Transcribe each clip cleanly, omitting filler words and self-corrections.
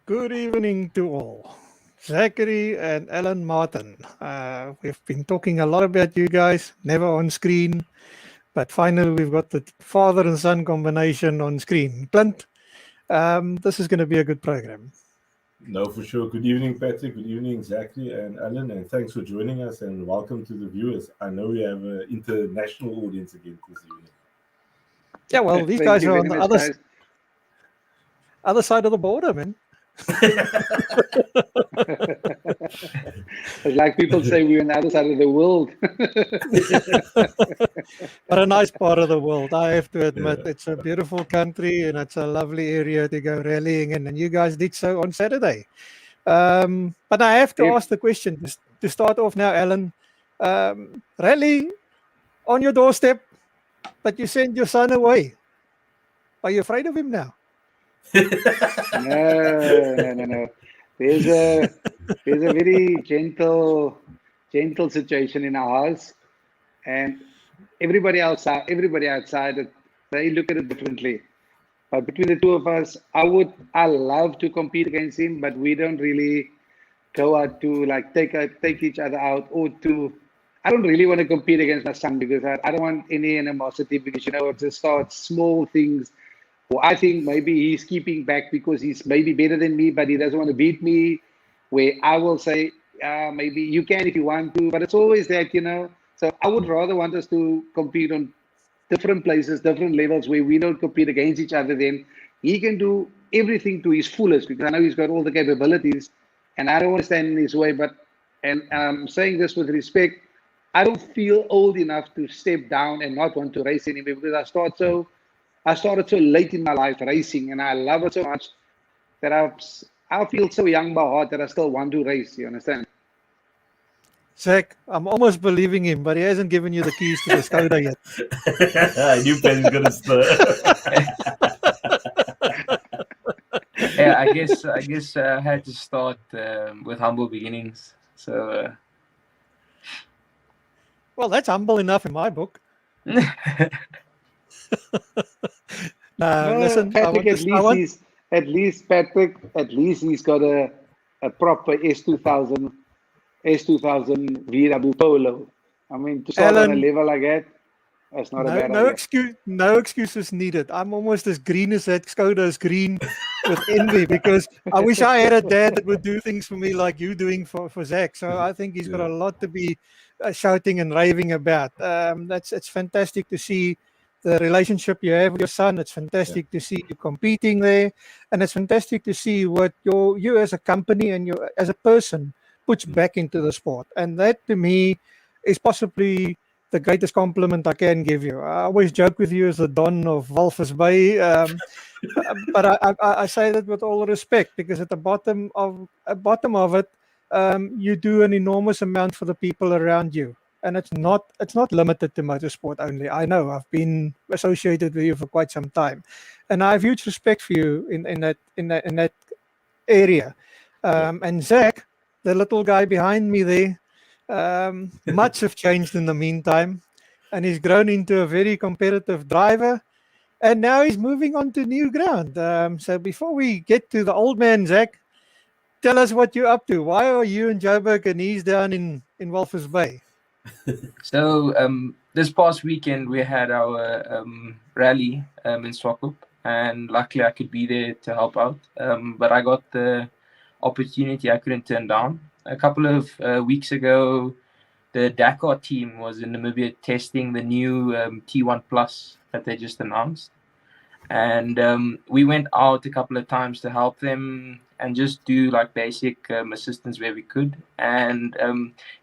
Good evening to all. Zachary and Allan Martin. We've been talking a lot about you guys, never on screen, but finally we've got the father and son combination on screen. Clint, this is going to be a good program. No, for sure. Good evening, Patrick. Good evening, Zachary and Alan. And thanks for joining us and welcome to the viewers. I know we have an international audience again this evening. Yeah, well, these guys are on the other side of the border, man. It's like people say we're on the other side of the world. But a nice part of the world, I have to admit. Yeah. It's a beautiful country and it's a lovely area to go rallying in. And you guys did so on Saturday. But I have to ask the question to start off now, Alan. Rally on your doorstep, but you send your son away. Are you afraid of him now? No. There's a very gentle situation in our house, and everybody outside, they look at it differently. But between the two of us, I love to compete against him, but we don't really go out to like take each other out or to. I don't really want to compete against my son because I don't want any animosity because it just starts small things. Well, I think maybe he's keeping back because he's maybe better than me, but he doesn't want to beat me. Where I will say, maybe you can if you want to, but it's always that, So I would rather want us to compete on different places, different levels where we don't compete against each other. Then he can do everything to his fullest because I know he's got all the capabilities, and I don't want to stand in his way. And I'm saying this with respect. I don't feel old enough to step down and not want to race anymore because I started so late in my life racing, and I love it so much that I feel so young by heart that I still want to race. You understand? Zach, I'm almost believing him, but he hasn't given you the keys to the Skoda yet. I knew Ben was gonna stir. Yeah, I guess I had to start with humble beginnings. So, well, that's humble enough in my book. Listen, Patrick, at least he's got a proper S2000 VW Polo. I mean, to start on a level like that, that's not a bad idea. No excuses needed. I'm almost as green as that Skoda is green with envy because I wish I had a dad that would do things for me like you doing for Zach. So I think he's got a lot to be shouting and raving about. It's fantastic to see the relationship you have with your son. It's fantastic to see you competing there, and it's fantastic to see what you as a company and you as a person puts back into the sport. And that to me is possibly the greatest compliment I can give you. I always joke with you as the Don of Walvis Bay, but I say that with all respect because at the bottom of it, you do an enormous amount for the people around you. And it's not limited to motorsport only. I know I've been associated with you for quite some time, and I have huge respect for you in that area. And Zach, the little guy behind me there, much have changed in the meantime, and he's grown into a very competitive driver. And now he's moving on to new ground. So before we get to the old man, Zach, tell us what you're up to. Why are you in Joburg and he's down in Walvis Bay? So this past weekend we had our rally in Swakop, and luckily I could be there to help out. But I got the opportunity I couldn't turn down. A couple of weeks ago, the Dakar team was in Namibia testing the new T1 Plus that they just announced, and we went out a couple of times to help them and just do like basic assistance where we could. And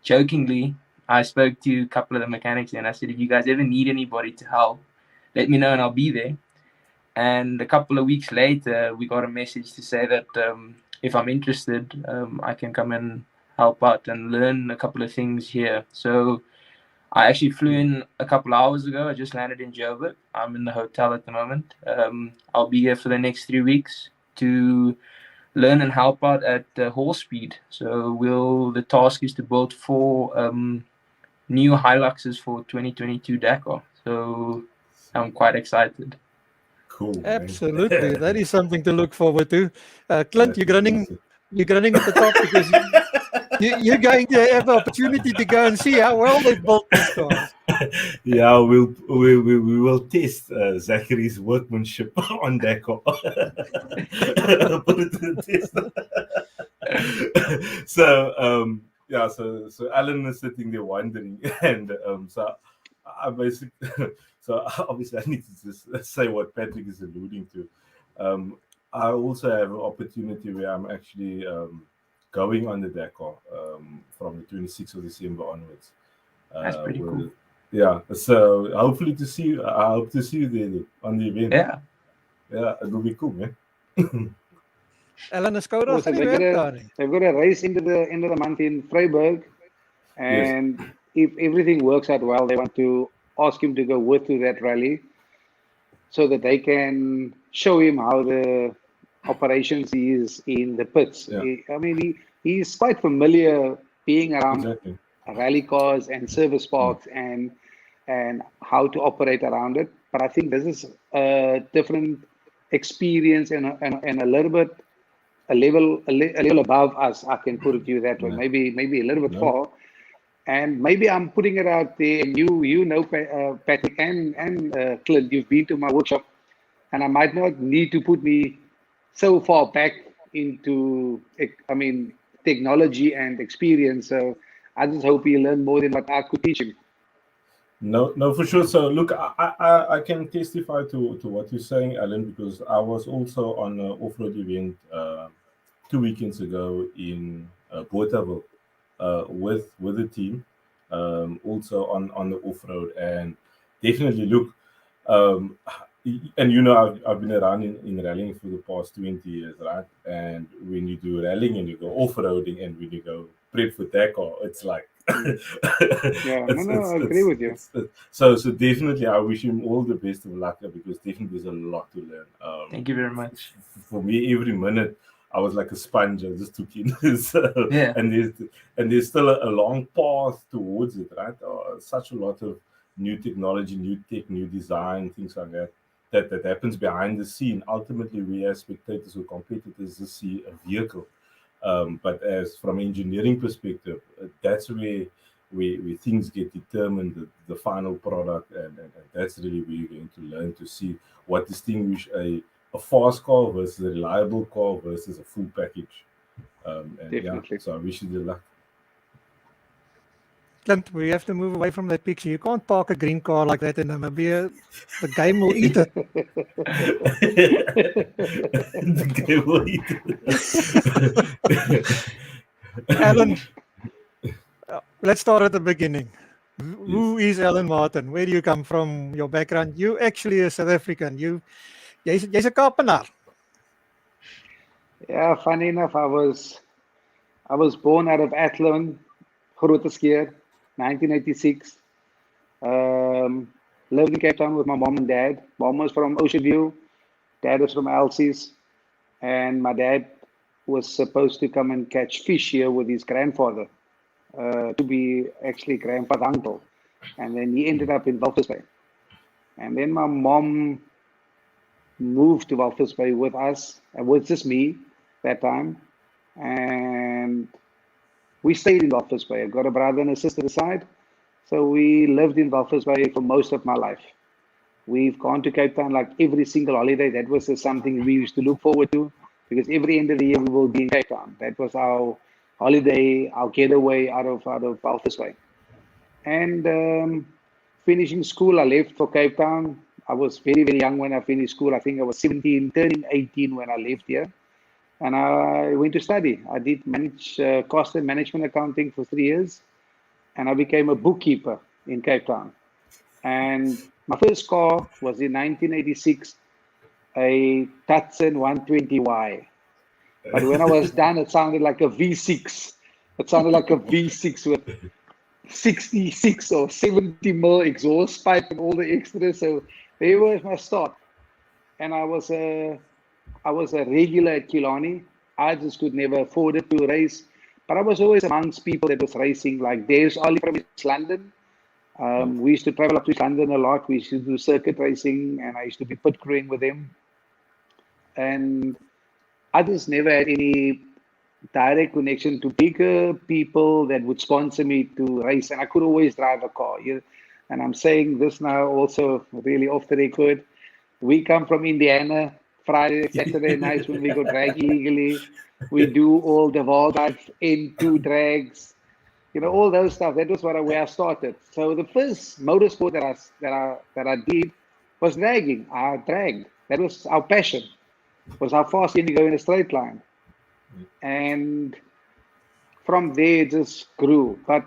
jokingly, I spoke to a couple of the mechanics and I said, if you guys ever need anybody to help, let me know and I'll be there. And a couple of weeks later, we got a message to say that if I'm interested, I can come and help out and learn a couple of things here. So I actually flew in a couple of hours ago. I just landed in Joburg. I'm in the hotel at the moment. I'll be here for the next 3 weeks to learn and help out at horse speed. So the task is to build 4 new Hiluxes for 2022 Dakar. So I'm quite excited. Cool, man. Absolutely, that is something to look forward to. Clint, That you're is running, awesome. you're running at the top because you're going to have the opportunity to go and see how well they built these cars. Yeah, we will test Zachary's workmanship on that car. Put it to the test. So yeah, so Alan is sitting there wondering, and so I basically, so obviously I need to just say what Patrick is alluding to. I also have an opportunity where I'm actually going on the Dakar from the 26th of December onwards. That's pretty cool. Yeah, so hopefully to see you. I hope to see you there on the event. Yeah. Yeah, it'll be cool, man. Alan, is Skoda Also, gaan nie werk nie. they've got a race into the end of the month in Freiburg, and if everything works out well, they want to ask him to go with to that rally, so that they can show him how the operations is in the pits. Yeah. I mean, he's quite familiar being around Exactly. rally cars and service parks and how to operate around it. But I think this is a different experience and a little bit a level above us. I can put it to you that way. Yeah. Maybe a little bit No. far. And maybe I'm putting it out there. And you know, Patrick and Clint, you've been to my workshop, and I might not need to put me so far back into, I mean, technology and experience. So I just hope he learned more than what I could teach him. No, for sure. So look, I can testify to what you're saying, Alan, because I was also on an off-road event 2 weekends ago in Bothaville with the team, also on the off-road, and definitely look. And you know, I've been around in rallying for the past 20 years, right? And when you do rallying and you go off-roading and when you go prep for Dakar, it's like Yeah, I agree with you. So definitely I wish him all the best of luck, because definitely there's a lot to learn. Thank you very much. For me, every minute I was like a sponge. I just took in. So, Yeah. and there's still a long path towards it, right? Such a lot of new technology, new tech, new design, things like that happens behind the scene. Ultimately, we as spectators or competitors just see a vehicle. But as from engineering perspective, that's where things get determined, the final product, and that's really where you're going to learn to see what distinguish a fast car versus a reliable car versus a full package. And Definitely. yeah, so I wish you the luck. Clint, we have to move away from that picture. You can't park a green car like that in Namibia. The game will eat it. The game will eat it. Alan, let's start at the beginning. Who is Allan Martin? Where do you come from? Your background? You actually a South African. Jy's 'n Kaapenaar. Yeah, funny enough, I was born out of Athlone, Grooterskeer, 1986. Lived in Cape Town with my mom and dad. Mom was from Ocean View, dad was from Elsie's, and my dad was supposed to come and catch fish here with his grandfather, to be actually grandfather's uncle. And then he ended up in Walvis Bay. And then my mom moved to Walvis Bay with us, and with just me that time. And we stayed in Walvis Bay. I've got a brother and a sister aside. So we lived in Walvis Bay for most of my life. We've gone to Cape Town like every single holiday. That was something we used to look forward to, because every end of the year we will be in Cape Town. That was our holiday, our getaway out of Walvis Bay. And finishing school, I left for Cape Town. I was very, very young when I finished school. I think I was 17, turning 18 when I left here. And I went to study. I did cost and management accounting for 3 years. And I became a bookkeeper in Cape Town. And my first car was in 1986, a Datsun 120Y. But when I was done, it sounded like a V6. It sounded like a V6 with 66 or 70 mil exhaust pipe and all the extras. So there was my start. And I was a regular at Killarney. I just could never afford it to race. But I was always amongst people that was racing, like Dave's Ollie from East London. We used to travel up to London a lot. We used to do circuit racing, and I used to be pit crewing with them. And I just never had any direct connection to bigger people that would sponsor me to race, and I could always drive a car. And I'm saying this now also really off the record. We come from Indiana, Friday, Saturday nights when we go drag illegally. We do all the wall drive N2 drags, all those stuff. That was where I started. So the first motorsport that I did was dragging. I dragged. That was our passion. Was how fast can you go in a straight line? And from there it just grew. But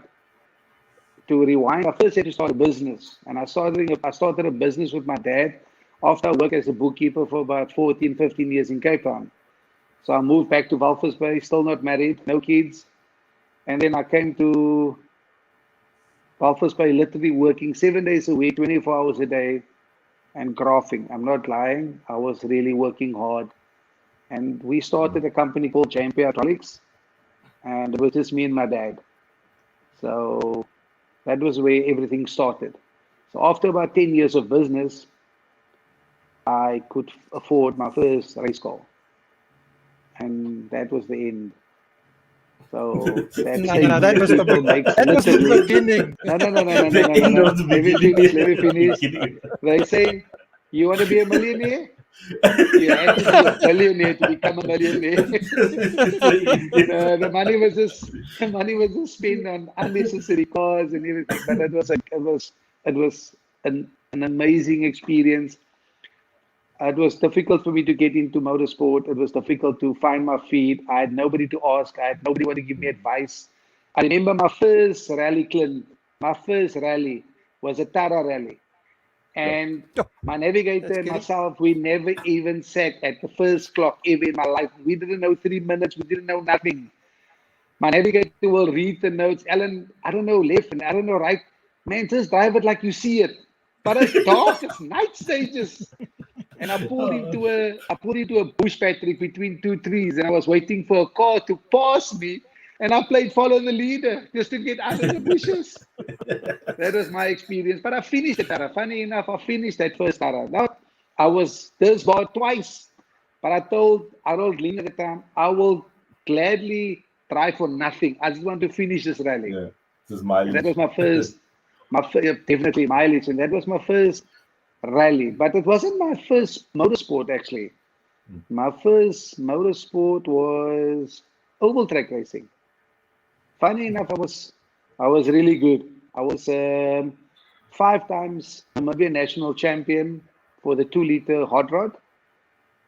to rewind, I first had to start a business. And I started a business with my dad after I worked as a bookkeeper for about 14, 15 years in Cape Town. So I moved back to Walvis Bay, still not married, no kids. And then I came to Walvis Bay, literally working 7 days a week, 24 hours a day, and graphing. I'm not lying. I was really working hard. And we started a company called J&P Hydraulics, and it was just me and my dad. So that was where everything started. So after about 10 years of business, I could afford my first race car. And that was the end. So that was the beginning. No. Let me finish. They say, you want to be a millionaire? You had to be a billionaire to become a millionaire. The money was just spent on unnecessary cars and everything. But it was an amazing experience. It was difficult for me to get into motorsport. It was difficult to find my feet. I had nobody to ask. I had nobody want to give me advice. I remember my first rally, Clint. My first rally was a Tara rally. And my navigator and myself, we never even sat at the first clock ever in my life. We didn't know 3 minutes. We didn't know nothing. My navigator will read the notes. Alan, I don't know left and I don't know right. Man, just drive it like you see it. But it's dark. It's night stages. And I pulled into a bush, Patrick, between two trees. And I was waiting for a car to pass me. And I played follow the leader just to get out of the bushes. That was my experience. But I finished it, Tara. Funny enough, I finished that first Tara. Now, I was this bar twice. But I told Lynn at the time, I will gladly try for nothing. I just want to finish this rally. Yeah, this is mileage. That was my first, definitely mileage. And that was my first rally. But it wasn't my first motorsport, actually. My first motorsport was oval track racing. Funny enough, I was really good. I was 5 times Namibian national champion for the 2-liter hot rod,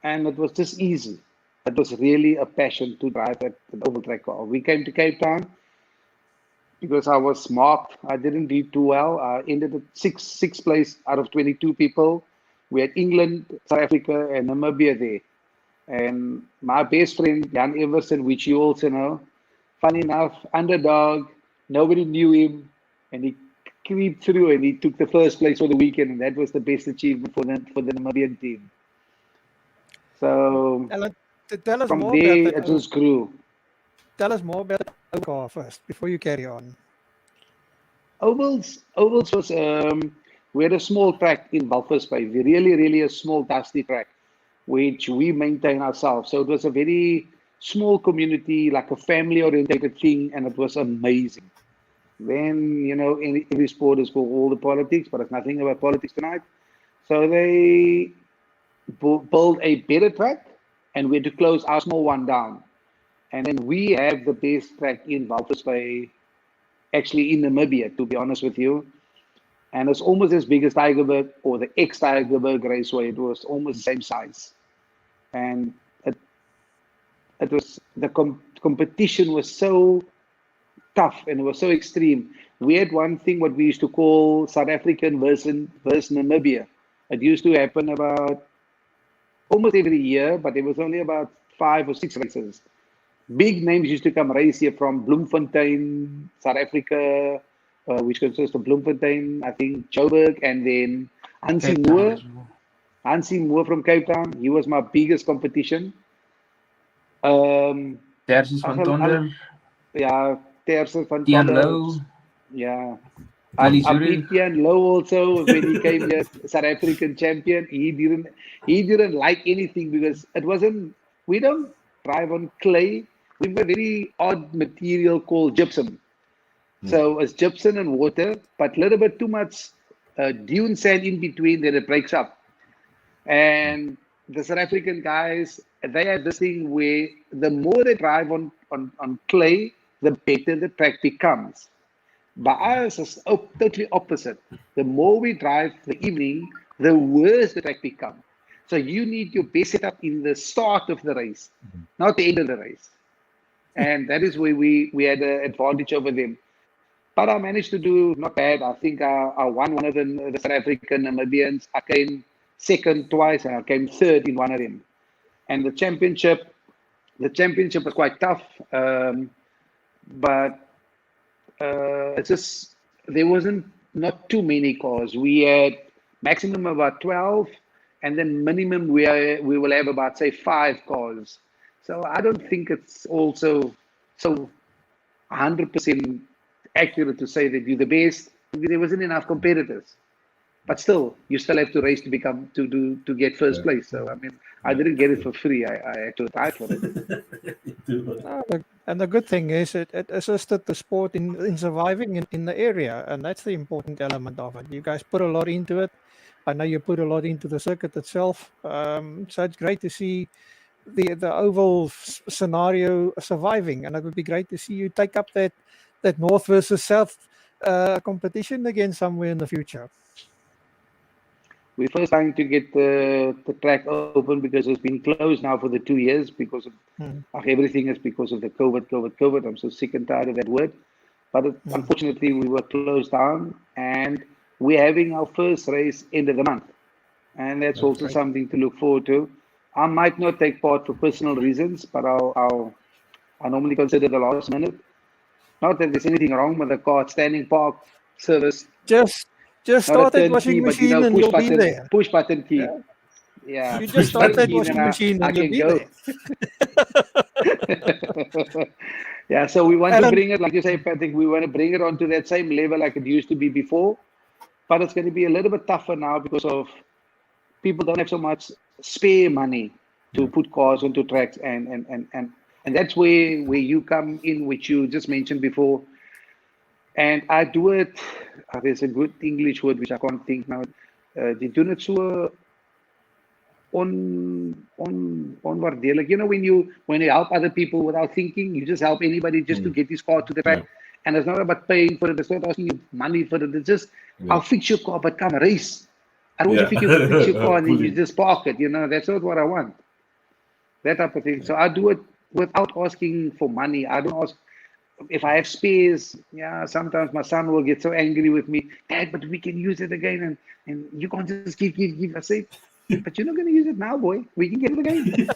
and it was just easy. It was really a passion to drive an oval track car. We came to Cape Town because I was marked. I didn't do too well. I ended at sixth place out of 22 people. We had England, South Africa, and Namibia there. And my best friend, Jan Everson, which you also know, funny enough, underdog, nobody knew him, and he creeped through and he took the first place for the weekend, and that was the best achievement for the Namibian team. So Alan, tell us from more there, about it just grew. Tell us more about the car first, before you carry on. Ovals was, we had a small track in Walvis Bay, really a small dusty track, which we maintain ourselves. So it was a very small community, like a family-oriented thing, and it was amazing. Then, every sport is for all the politics, but it's nothing about politics tonight. So they built a better track, and we had to close our small one down. And then we have the best track in Walvis Bay, actually in Namibia, to be honest with you. And it's almost as big as Tigerberg or the ex-Tigerberg Raceway. It was almost the same size. And it was the competition was so tough and it was so extreme. We had one thing what we used to call South African versus Namibia. It used to happen about almost every year, but it was only about 5 or 6 races. Big names used to come race here from Bloemfontein, South Africa, which consists of Bloemfontein, I think Joburg, and then Hansie Moore. Hansie Moore from Cape Town. He was my biggest competition. Tersis van Tonder. Yeah, Tersis van Tian Tonder. Low. Yeah. Apitian Low also, when he came here, South African champion, he didn't like anything because it wasn't. We don't drive on clay. We've got a very odd material called gypsum. So it's gypsum and water, but a little bit too much dune sand in between, then it breaks up. And the South African guys, they have this thing where the more they drive on clay, the better the track becomes. But ours is totally opposite. The more we drive the evening, the worse the track becomes. So you need your best setup in the start of the race, not the end of the race. And that is where we had an advantage over them. But I managed to do not bad. I think I won one of the South African Namibians. I came second twice and I came third in one of them. And the championship was quite tough. But it's just, there wasn't not too many cars. We had maximum about 12, and then minimum we will have about, say, 5 cars. So I don't think it's also so 100% accurate to say that you're the best. There wasn't enough competitors. But still, you still have to race to get first place. So I mean, I didn't get it for free. I had to apply for it. And the good thing is it assisted the sport in surviving in the area, and that's the important element of it. You guys put a lot into it. I know you put a lot into the circuit itself. So it's great to see the oval scenario surviving, and it would be great to see you take up that north versus south competition again somewhere in the future. We're first trying to get the track open because it's been closed now for the 2 years because of everything is because of the COVID. I'm so sick and tired of that word. But unfortunately, we were closed down, and we're having our first race end of the month. And that's also great. Something to look forward to. I might not take part for personal reasons, but I normally consider the last minute. Not that there's anything wrong with the car standing park service. Just start that washing machine and you'll be there. Push button key. Yeah. You just start that washing machine and you'll be there. Yeah, so we want to bring it, like you say, Patrick, we want to bring it onto that same level like it used to be before. But it's going to be a little bit tougher now because of people don't have so much spare money to put cars onto tracks. And that's where you come in, which you just mentioned before. And I do it, there's a good English word which I can't think now. They do it so onwaardelik. You know, when you help other people without thinking, you just help anybody just to get this car to the track. And it's not about paying for it, it's not asking you money for it. It's just, I'll fix your car, but come race. I don't want you to fix your car and then you just park it. You know, that's not what I want. That type of thing. So I do it without asking for money. I don't ask. If I have spares, sometimes my son will get so angry with me, Dad, but we can use it again, and you can't just give. I say, but you're not going to use it now, boy. We can get it again.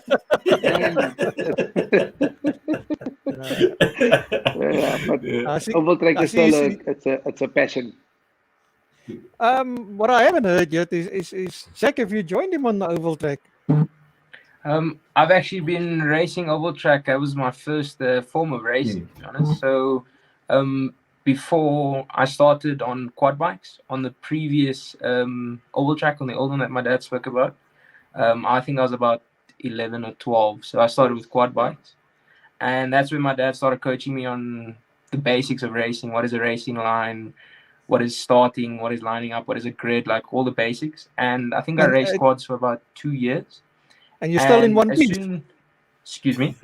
But oval track is still it's a passion. What I haven't heard yet is Jack, have you joined him on the oval track? I've actually been racing oval track. That was my first form of racing, to be honest. So before I started on quad bikes on the previous oval track, on the old one that my dad spoke about, I think I was about 11 or 12. So I started with quad bikes. And that's when my dad started coaching me on the basics of racing. What is a racing line? What is starting? What is lining up? What is a grid? Like all the basics. And I think I raced quads for about 2 years. And you're still in one piece. Excuse me?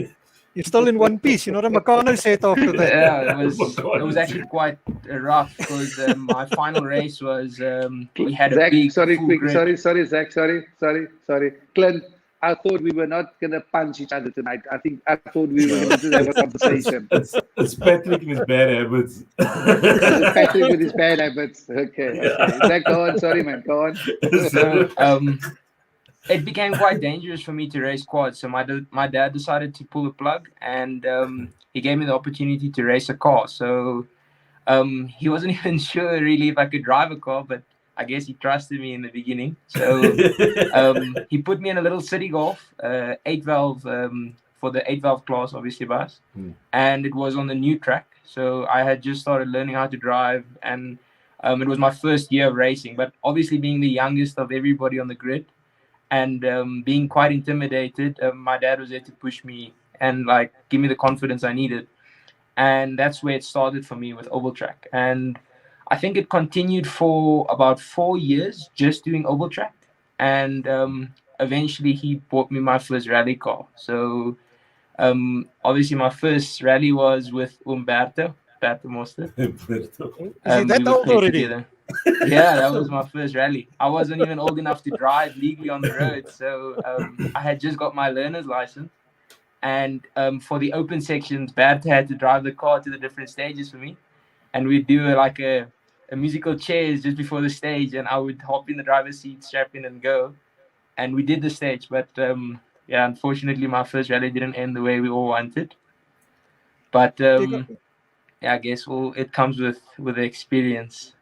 You're still in one piece. You're not a Meccano set after that. Yeah, it was actually quite rough because my final race was we had Zach, a big sorry, Zach, sorry. Clint, I thought we were not going to punch each other tonight. I thought we were going to have a conversation. It's Patrick with his bad habits. Patrick with his bad habits. Okay. Zach, go on. Sorry, man. Go on. So, it became quite dangerous for me to race quads. So my dad decided to pull the plug, and he gave me the opportunity to race a car. So he wasn't even sure really if I could drive a car, but I guess he trusted me in the beginning. So he put me in a little City Golf, 8-valve for the 8-valve class, obviously, bus. And it was on the new track. So I had just started learning how to drive, and It was my first year of racing, but obviously being the youngest of everybody on the grid and being quite intimidated, my dad was there to push me and like give me the confidence I needed. And that's where it started for me with oval track. And I think it continued for about 4 years just doing oval track. And eventually he bought me my first rally car. So obviously my first rally was with Umberto Mostert. Is he that old already? Together. Yeah, that was my first rally. I wasn't even old enough to drive legally on the road. So I had just got my learner's license. And for the open sections, Bert had to drive the car to the different stages for me. And we'd do like a musical chairs just before the stage. And I would hop in the driver's seat, strap in and go. And we did the stage. But yeah, unfortunately, my first rally didn't end the way we all wanted. But yeah, I guess it comes with the experience.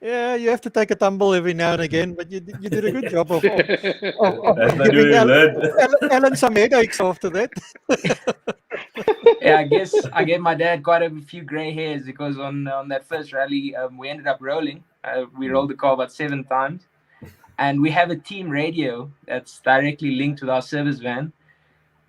Yeah, you have to take a tumble every now and again, but you did a good job of That's not giving really Allan some headaches after that. Yeah, I guess I gave my dad quite a few gray hairs because on that first rally, we ended up rolling. We rolled the car about 7 times. And we have a team radio that's directly linked with our service van.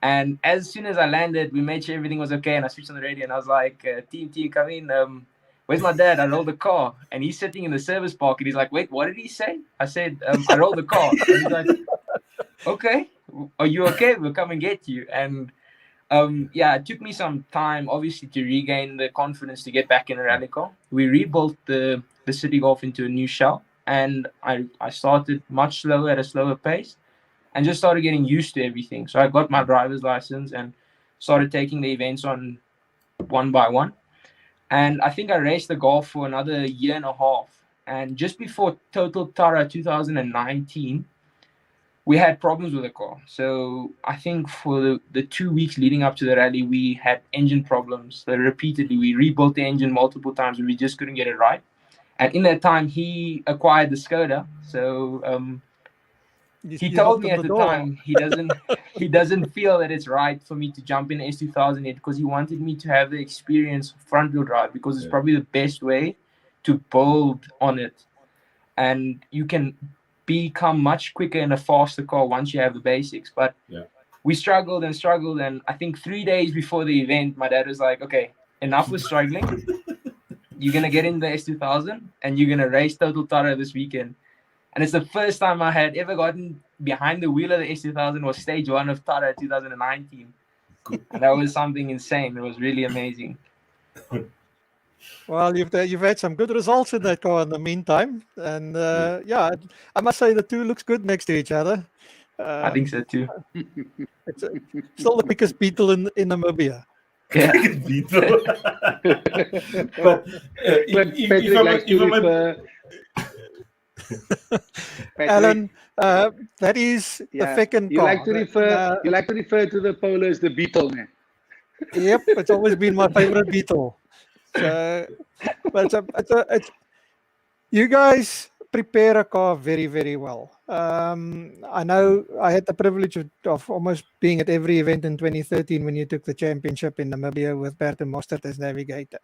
And as soon as I landed, we made sure everything was okay. And I switched on the radio and I was like, team, come in. Where's my dad? I rolled the car. And he's sitting in the service park and he's like, wait, what did he say? I said, I rolled the car. And he's like, okay, are you okay? We'll come and get you. And yeah, it took me some time, obviously, to regain the confidence to get back in a rally car. We rebuilt the City Golf into a new shell. And I started much slower at a slower pace and just started getting used to everything. So I got my driver's license and started taking the events on one by one. And I think I raced the golf for another year and a half. And just before Total Tara 2019, we had problems with the car. So I think for the 2 weeks leading up to the rally, we had engine problems. So repeatedly, we rebuilt the engine multiple times and we just couldn't get it right. And in that time, he acquired the Skoda. So he told me at the time he doesn't feel that it's right for me to jump in S2000 yet because he wanted me to have the experience of front wheel drive because it's probably the best way to build on it. And you can become much quicker in a faster car once you have the basics. But we struggled. And I think 3 days before the event, my dad was like, okay, enough with struggling. You're going to get in the S2000 and you're going to race Total Tara this weekend. And it's the first time I had ever gotten behind the wheel of the S2000 was stage 1 of Tara 2019. And that was something insane. It was really amazing. Well, you've had some good results in that car in the meantime. And yeah, I must say the two looks good next to each other. I think so too. It's still the biggest beetle in Namibia. Yeah. But Allan, that is the second you car. Like to refer to the Polo as the Beetle, man. Yep, it's always been my favorite Beetle. So, but it's you guys prepare a car very, very well. I know I had the privilege of almost being at every event in 2013 when you took the championship in Namibia with Bert Mostert as navigator.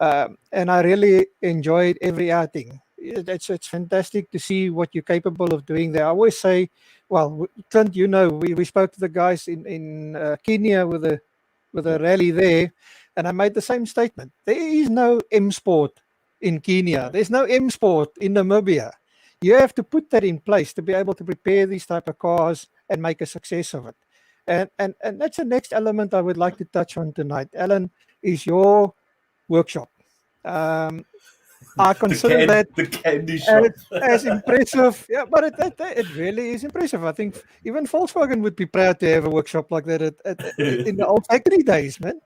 And I really enjoyed every outing. It's fantastic to see what you're capable of doing there. I always say, well, Clint, you know, we spoke to the guys in Kenya with a rally there, and I made the same statement. There is no M Sport in Kenya. There's no M Sport in Namibia. You have to put that in place to be able to prepare these type of cars and make a success of it. And that's the next element I would like to touch on tonight. Allan, is your workshop. I consider that the candy shop as impressive. Yeah, but it really is impressive. I think even Volkswagen would be proud to have a workshop like that in the old factory days, man.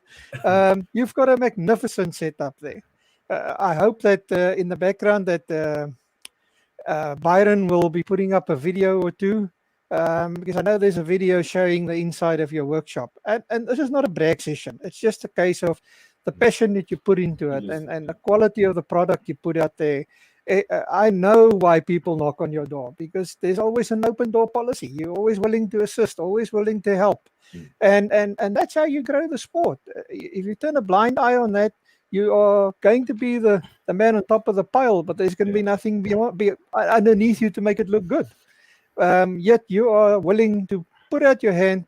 You've got a magnificent setup there. I hope that in the background that Byron will be putting up a video or two, because I know there's a video showing the inside of your workshop. And this is not a brag session. It's just a case of the passion that you put into it and the quality of the product you put out there. I know why people knock on your door, because there's always an open door policy. You're always willing to assist, always willing to help. And that's how you grow the sport. If you turn a blind eye on that, you are going to be the man on top of the pile, but there's going to be nothing underneath you to make it look good. Yet you are willing to put your hand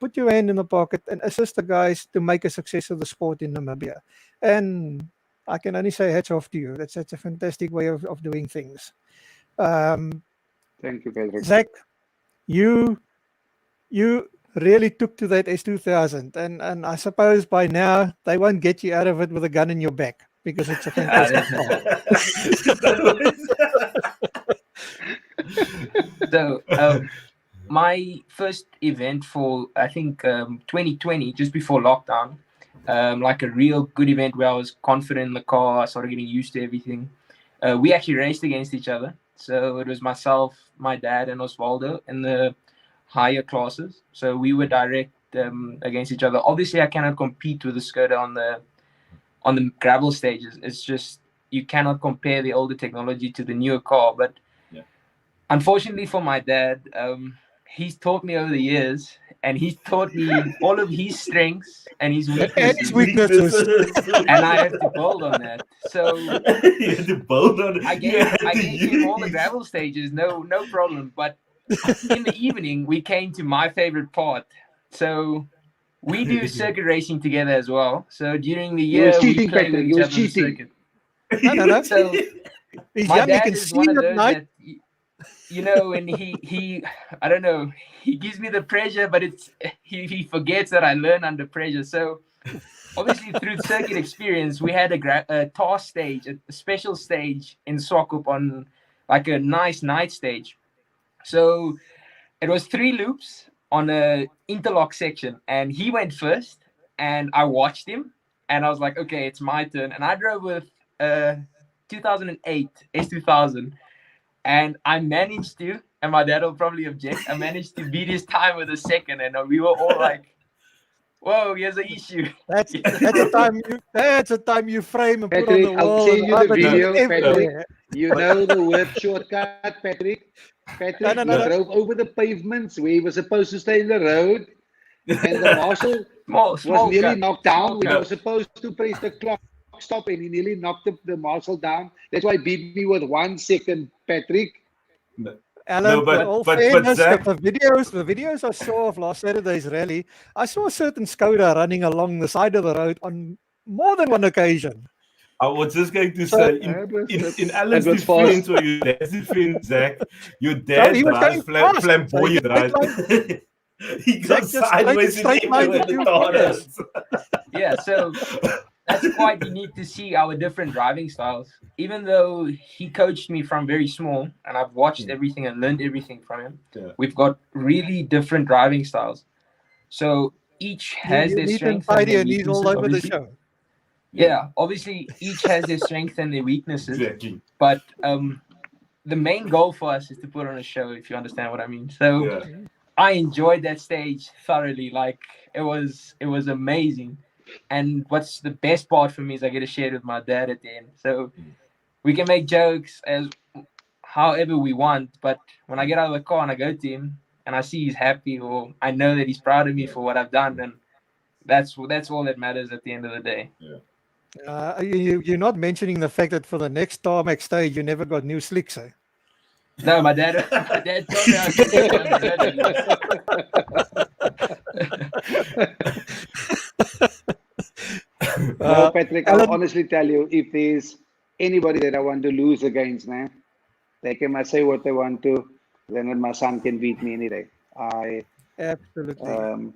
in the pocket and assist the guys to make a success of the sport in Namibia. And I can only say hats off to you. That's a fantastic way of doing things. Thank you, Patrick. Zach, you really took to that S2000, and I suppose by now they won't get you out of it with a gun in your back because it's a fantastic car. So my first event for I think 2020, just before lockdown, like a real good event where I was confident in the car, I started getting used to everything. We actually raced against each other. So it was myself, my dad, and Osvaldo in the higher classes. So we were direct against each other. Obviously, I cannot compete with the Skoda on the gravel stages. It's just you cannot compare the older technology to the newer car. But unfortunately for my dad, he's taught me over the years, and he's taught me all of his strengths and his weaknesses. And I have to build on that. So you have to build on it. I gave him all the gravel stages, no problem. But in the evening, we came to my favorite part. So we do circuit racing together as well. So during the year, we play with each other on the circuit. No. So he's my young, dad you can is see one of him at those night. that, you know, and he I don't know, he gives me the pressure, but he forgets that I learn under pressure. So obviously through circuit experience, we had a task stage, a special stage in Swakop on like a nice night stage. So it was 3 loops on a interlock section, and he went first, and I watched him, and I was like, okay, it's my turn. And I drove with 2008 S2000. And I managed to, and my dad will probably object, I managed to beat his time with a second, and we were all like, whoa, here's an issue. That's a time you frame and put on Patrick, the wall. I'll send you the video, everywhere. Patrick. You know the word shortcut, Patrick. Patrick, No. he drove over the pavements where he was supposed to stay in the road, and the marshal was nearly knocked down when he was supposed to press the clock stop, and he nearly knocked the marshal down. That's why he beat me with 1 second, Patrick. Alan, but Zach, Zach, the videos I saw of last Saturday's rally, I saw a certain Skoda running along the side of the road on more than one occasion. I was just going to say, in Alan's defense or your dad's defense, Zach, your dad drives flamboyant, right? He goes sideways in the corners. Yeah, so that's quite unique to see our different driving styles. Even though he coached me from very small, and I've watched everything and learned everything from him, we've got really different driving styles. So each has their strengths and their weaknesses. All over the show. Yeah, obviously each has their strengths and their weaknesses. Exactly. But the main goal for us is to put on a show, if you understand what I mean. So I enjoyed that stage thoroughly. Like it was amazing. And what's the best part for me is I get to share it with my dad at the end. So we can make jokes as however we want, but when I get out of the car and I go to him and I see he's happy, or I know that he's proud of me for what I've done, then that's all that matters at the end of the day. You're not mentioning the fact that for the next tarmac stage you never got new slicks, eh? No, my dad told me I was No, Patrick, I'll honestly tell you, if there's anybody that I want to lose against, man, they can say what they want to, then my son can beat me any day. Absolutely.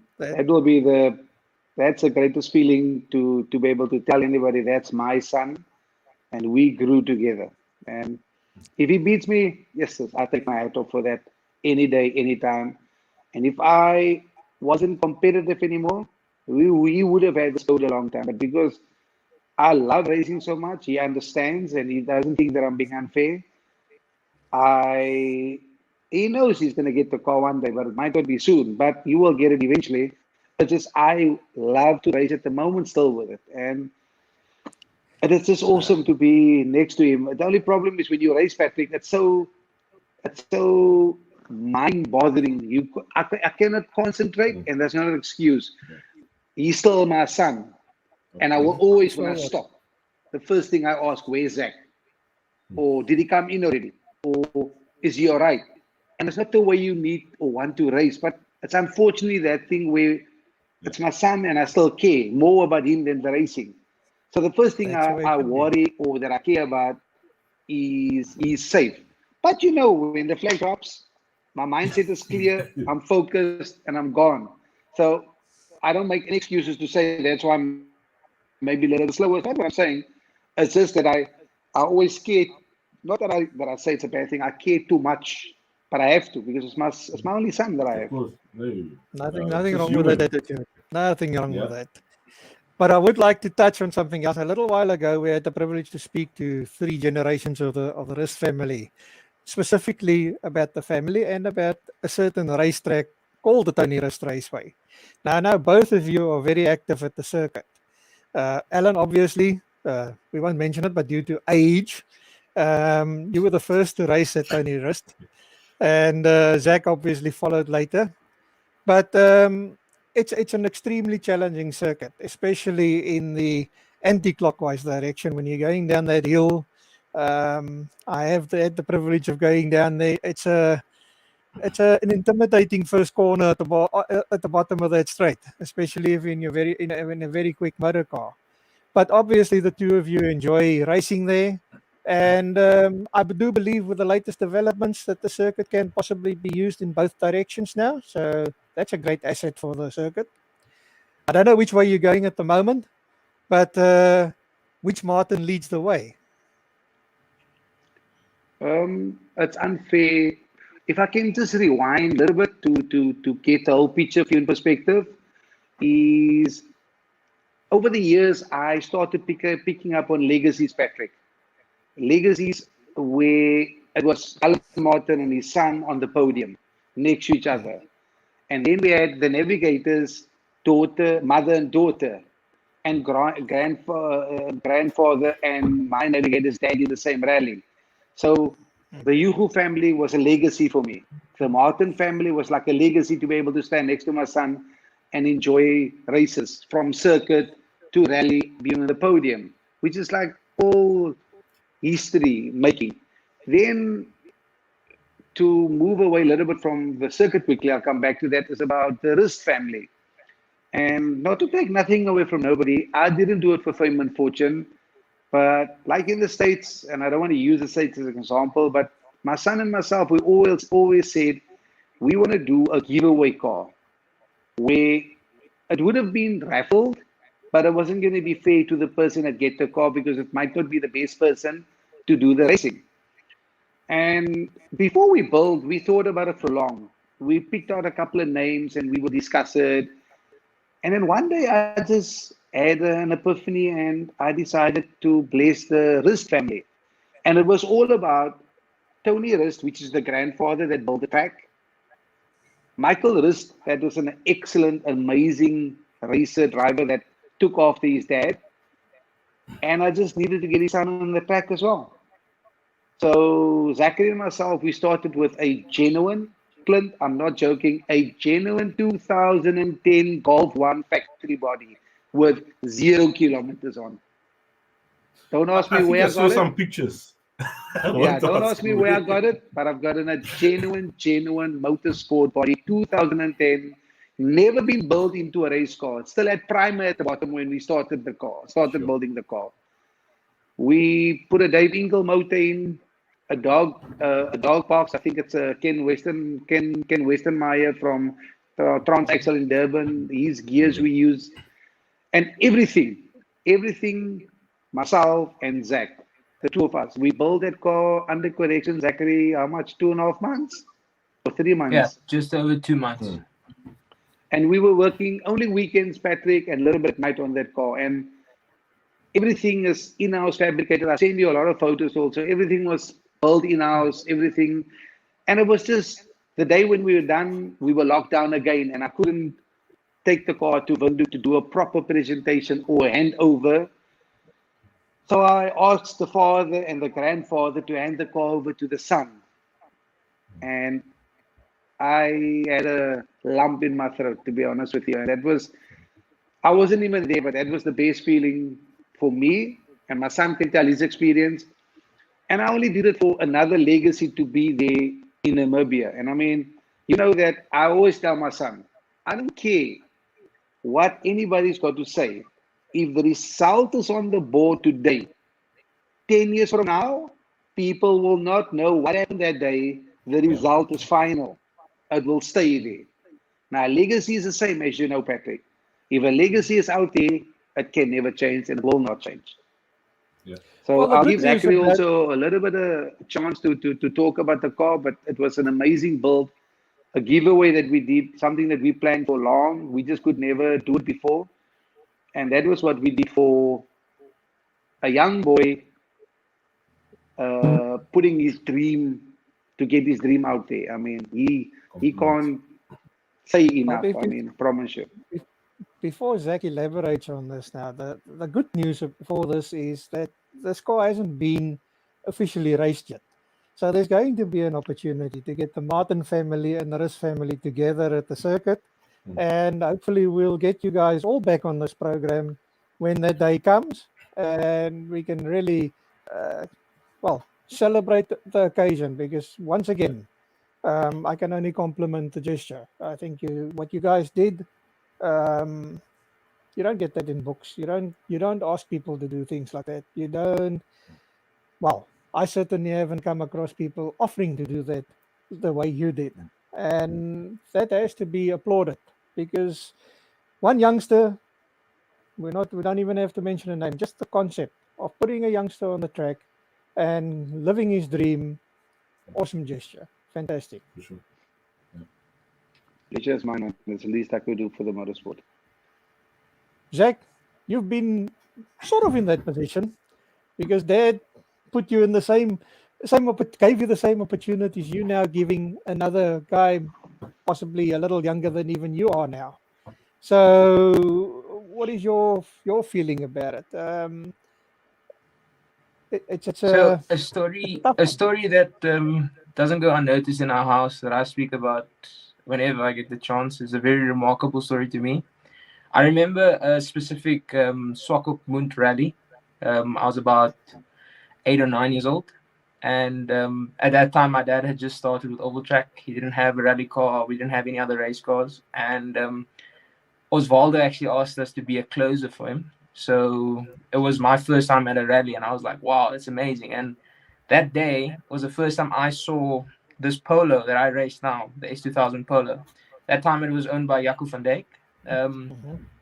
That's the greatest feeling to be able to tell anybody that's my son, and we grew together. And if he beats me, yes, I take my hat off for that any day, anytime. And if I wasn't competitive anymore, we would have had this code a long time. But because I love racing so much, he understands and he doesn't think that I'm being unfair. He knows he's going to get the car one day, but it might not be soon. But he will get it eventually. It's just I love to race at the moment still with it. And it's just awesome to be next to him. The only problem is when you race, Patrick, it's so mind-bothering. I cannot concentrate, and that's not an excuse. He's still my son, and I will always want to stop. the first thing I ask, where's Zach? Or did he come in already? Or is he all right? And it's not the way you need or want to race, but it's unfortunately that thing where it's my son and I still care more about him than the racing. So the first thing I worry or that I care about is he's safe. But you know, when the flag drops, my mindset is clear, I'm focused, and I'm gone. So I don't make any excuses to say that's why I'm maybe a little slower. It's not what I'm saying. It's just that I always care. Not that I say it's a bad thing. I care too much, but I have to because it's my only son that I have. Of course. Nothing wrong with that attitude. Nothing wrong with that. But I would like to touch on something else. A little while ago, we had the privilege to speak to 3 generations of the Rist family, specifically about the family and about a certain racetrack called the Tony Rist Raceway. Now, I know both of you are very active at the circuit. Allan, obviously, we won't mention it, but due to age, you were the first to race at Tony Rist. And Zach obviously followed later. But it's an extremely challenging circuit, especially in the anti-clockwise direction when you're going down that hill. I have had the privilege of going down there. It's an intimidating first corner at the bottom of that straight, especially if in a very quick motor car. But obviously, the two of you enjoy racing there. And I do believe with the latest developments that the circuit can possibly be used in both directions now. So that's a great asset for the circuit. I don't know which way you're going at the moment, but which Martin leads the way? It's unfair. If I can just rewind a little bit to get the whole picture for you in perspective, is over the years I started picking up on legacies, Patrick. Legacies where it was Allan Martin and his son on the podium next to each other. And then we had the navigators, mother and daughter, and grandfather and my navigator's dad in the same rally. So the Yuhu family was a legacy for me. The Martin family was like a legacy to be able to stand next to my son and enjoy races from circuit to rally, being on the podium, which is like all history making. Then to move away a little bit from the circuit quickly, I'll come back to that, is about the Rist family. And not to take nothing away from nobody, I didn't do it for fame and fortune, but like in the States, and I don't want to use the States as an example, but my son and myself, we always said, we want to do a giveaway car where it would have been raffled, but it wasn't going to be fair to the person that get the car because it might not be the best person to do the racing. And before we built, we thought about it for long. We picked out a couple of names and we would discuss it. And then one day I just had an epiphany and I decided to bless the Rist family. And it was all about Tony Rist, which is the grandfather that built the track. Michael Rist, that was an excellent, amazing racer driver that took after his dad. And I just needed to get his son on the track as well. So Zachary and myself, we started with a genuine, Clint, I'm not joking, a genuine 2010 Golf 1 factory body with 0 kilometers on. Don't ask me where I got it. I saw some pictures. Yeah, don't ask me where I got it, but I've gotten a genuine motorsport body, 2010, never been built into a race car. It still had primer at the bottom when we started building the car. We put a Dave Ingle motor in, a dog box. I think it's a Ken Westenmeyer from Transaxle in Durban. His gears we use, and everything. Myself and Zach, the two of us, we built that car under correction. Zachary, how much? 2.5 months or 3 months? Yeah, just over 2 months. And we were working only weekends, Patrick, and a little bit at night on that car. And everything is in-house fabricated. I send you a lot of photos also. Everything was built in-house, everything. And it was just the day when we were done, we were locked down again. And I couldn't take the car to Windhoek to do a proper presentation or hand over. So I asked the father and the grandfather to hand the car over to the son. And I had a lump in my throat, to be honest with you. And I wasn't even there, but that was the best feeling for me and my son can tell his experience. And I only did it for another legacy to be there in Namibia. And I mean, you know that I always tell my son, I don't care what anybody's got to say. If the result is on the board today, 10 years from now, people will not know what happened that day. The result is final. It will stay there. Now, legacy is the same, as you know, Patrick. If a legacy is out there, it can never change and will not change. Yeah. So Well, the I'll good give news Zachary of that- also a little bit of chance to talk about the car, but it was an amazing build, a giveaway that we did, something that we planned for long. We just could never do it before. And that was what we did for a young boy putting his dream to get his dream out there. I mean, he can't say enough. I mean, promise you. Before Zach elaborates on this now, the good news for this is that this car hasn't been officially raced yet. So there's going to be an opportunity to get the Martin family and the Riss family together at the circuit. And hopefully we'll get you guys all back on this program when that day comes. And we can really, celebrate the occasion, because once again, I can only compliment the gesture. I think what you guys did, you don't get that in books. You don't ask people to do things like that. You don't. Well, I certainly haven't come across people offering to do that the way you did, and that has to be applauded, because one youngster, we don't even have to mention a name. Just the concept of putting a youngster on the track and living his dream, awesome gesture, fantastic. For sure. Pleasure is mine, man. It's the least I could do for the motorsport. Zach, you've been sort of in that position because Dad put you in the gave you the same opportunities. You now giving another guy, possibly a little younger than even you are now. So, what is your feeling about it? It's So a story tough a one. story that doesn't go unnoticed in our house, that I speak about whenever I get the chance, is a very remarkable story to me. I remember a specific Swakop Munt rally. I was about 8 or 9 years old. And at that time, my dad had just started with Oval Track. He didn't have a rally car. We didn't have any other race cars. And Osvaldo actually asked us to be a closer for him. So it was my first time at a rally. And I was like, wow, that's amazing. And that day was the first time I saw this Polo that I race now, the S2000 Polo. That time it was owned by Jaco van Dijk.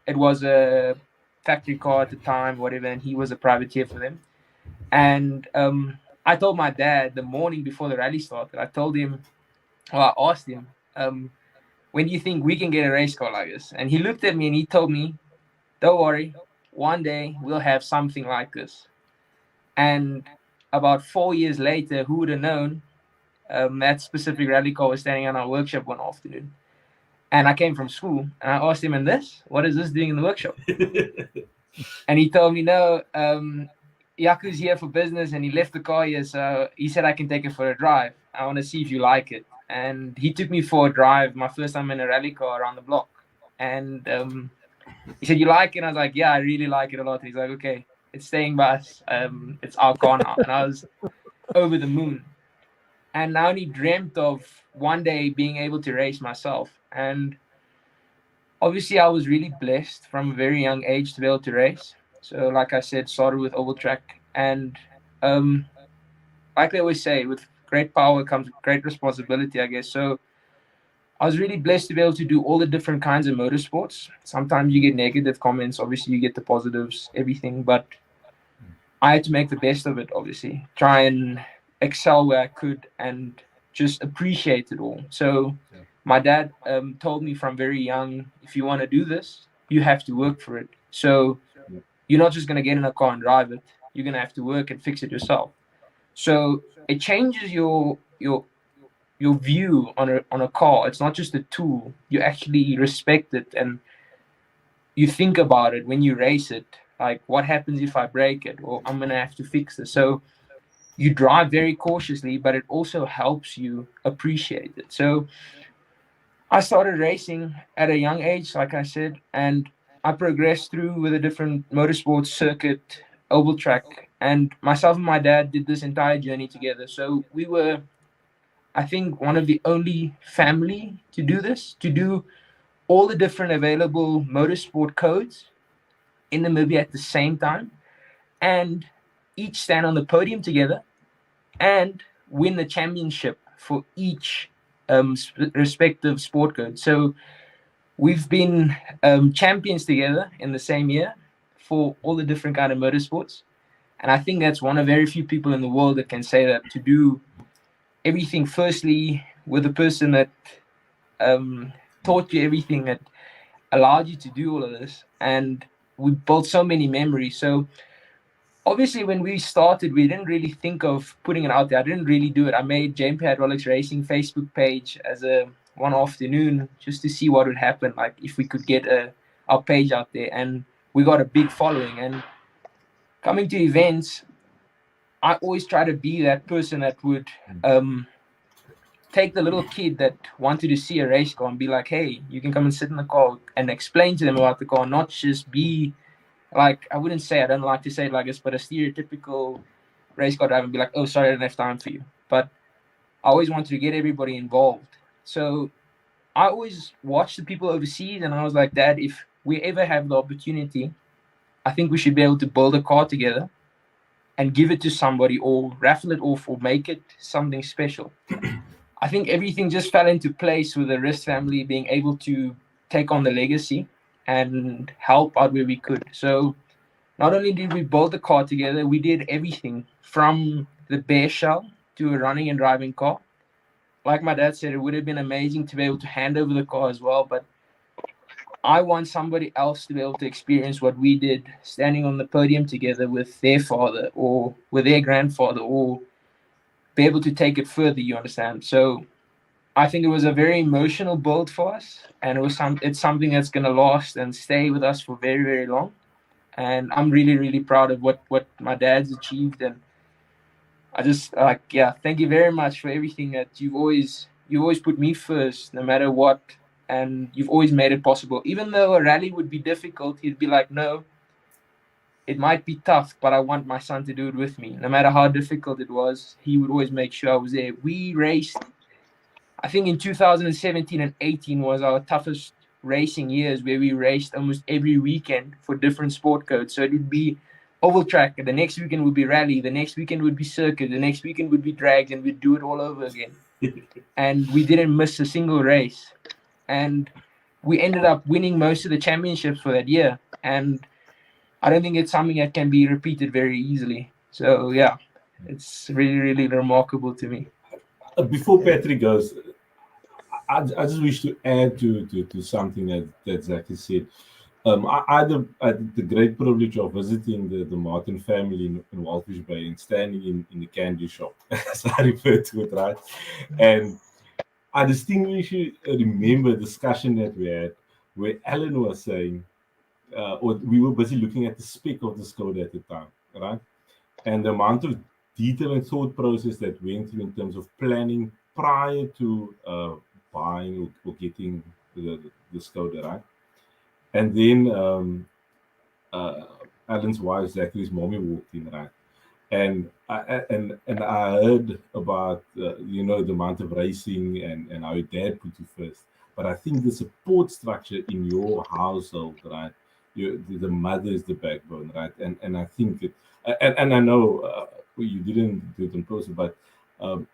It was a factory car at the time, whatever, and he was a privateer for them. And I told my dad the morning before the rally started, I asked him, when do you think we can get a race car like this? And he looked at me and he told me, don't worry, one day we'll have something like this. And about 4 years later, who would have known, that specific rally car was standing in our workshop one afternoon. And I came from school and I asked him, what is this doing in the workshop? And he told me, no, Yaku's here for business and he left the car here. So he said, I can take it for a drive. I want to see if you like it. And he took me for a drive, my first time in a rally car around the block. And he said, you like it? And I was like, yeah, I really like it a lot. And he's like, okay, it's staying by us. It's our car now. And I was over the moon. And I only dreamt of one day being able to race myself. And obviously, I was really blessed from a very young age to be able to race. So, like I said, started with Oval Track. And like they always say, with great power comes great responsibility, I guess. So I was really blessed to be able to do all the different kinds of motorsports. Sometimes you get negative comments. Obviously, you get the positives, everything. But I had to make the best of it, obviously. Try and excel where I could and just appreciate it all. So my dad told me from very young, if you want to do this, you have to work for it. So you're not just going to get in a car and drive it. You're going to have to work and fix it yourself. So it changes your view on a car. It's not just a tool. You actually respect it and you think about it when you race it. Like, what happens if I break it? Or I'm going to have to fix this. So you drive very cautiously, but it also helps you appreciate it. So I started racing at a young age, like I said, and I progressed through with a different motorsports circuit oval track, and myself and my dad did this entire journey together. So we were, I think, one of the only family to do this, to do all the different available motorsport codes in Namibia at the same time, and each stand on the podium together and win the championship for each respective sport code. So we've been champions together in the same year for all the different kind of motorsports. And I think that's one of very few people in the world that can say that, to do everything firstly with a person that taught you everything, that allowed you to do all of this. And we built so many memories. So obviously when we started, we didn't really think of putting it out there. I didn't really do it. I made J&P Hydraulics Racing Facebook page as a one afternoon just to see what would happen, like if we could get our page out there. And we got a big following. And coming to events, I always try to be that person that would take the little kid that wanted to see a race car and be like, hey, you can come and sit in the car, and explain to them about the car, not just be like, I wouldn't say, I don't like to say it like this, but a stereotypical race car driver and be like, oh, sorry, I don't have time for you. But I always wanted to get everybody involved. So I always watched the people overseas, and I was like, Dad, if we ever have the opportunity, I think we should be able to build a car together and give it to somebody, or raffle it off, or make it something special. I think everything just fell into place with the Rist family being able to take on the legacy and help out where we could. So not only did we build the car together, we did everything from the bare shell to a running and driving car. Like my dad said, it would have been amazing to be able to hand over the car as well, but I want somebody else to be able to experience what we did, standing on the podium together with their father or with their grandfather, or be able to take it further, you understand? So I think it was a very emotional build for us, and it's something that's going to last and stay with us for very, very long. And I'm really, really proud of what my dad's achieved. And I just thank you very much for everything that you always put me first, no matter what. And you've always made it possible. Even though a rally would be difficult, he'd be like, no, it might be tough, but I want my son to do it with me. No matter how difficult it was, he would always make sure I was there. We raced, I think in 2017 and 18 was our toughest racing years, where we raced almost every weekend for different sport codes. So it would be oval track, the next weekend would be rally, the next weekend would be circuit, the next weekend would be drags, and we'd do it all over again. And we didn't miss a single race. And we ended up winning most of the championships for that year. And I don't think it's something that can be repeated very easily. So yeah, it's really, really remarkable to me. Before Patrick goes, I just wish to add to something that Zach has said. I had the great privilege of visiting the Martin family in Walfish Bay and standing in the candy shop, as I refer to it, right? And I distinctly remember a discussion that we had where Allan was saying, or we were busy looking at the spec of the Skoda at the time, right? And the amount of detail and thought process that went through in terms of planning prior to buying or getting the Skoda, right? And then Allan's wife, Zachary's mommy, walked in, right? And I heard about the amount of racing and how your dad put you first. But I think the support structure in your household, right? The mother is the backbone, right? And I think it, and I know you didn't do it in person, but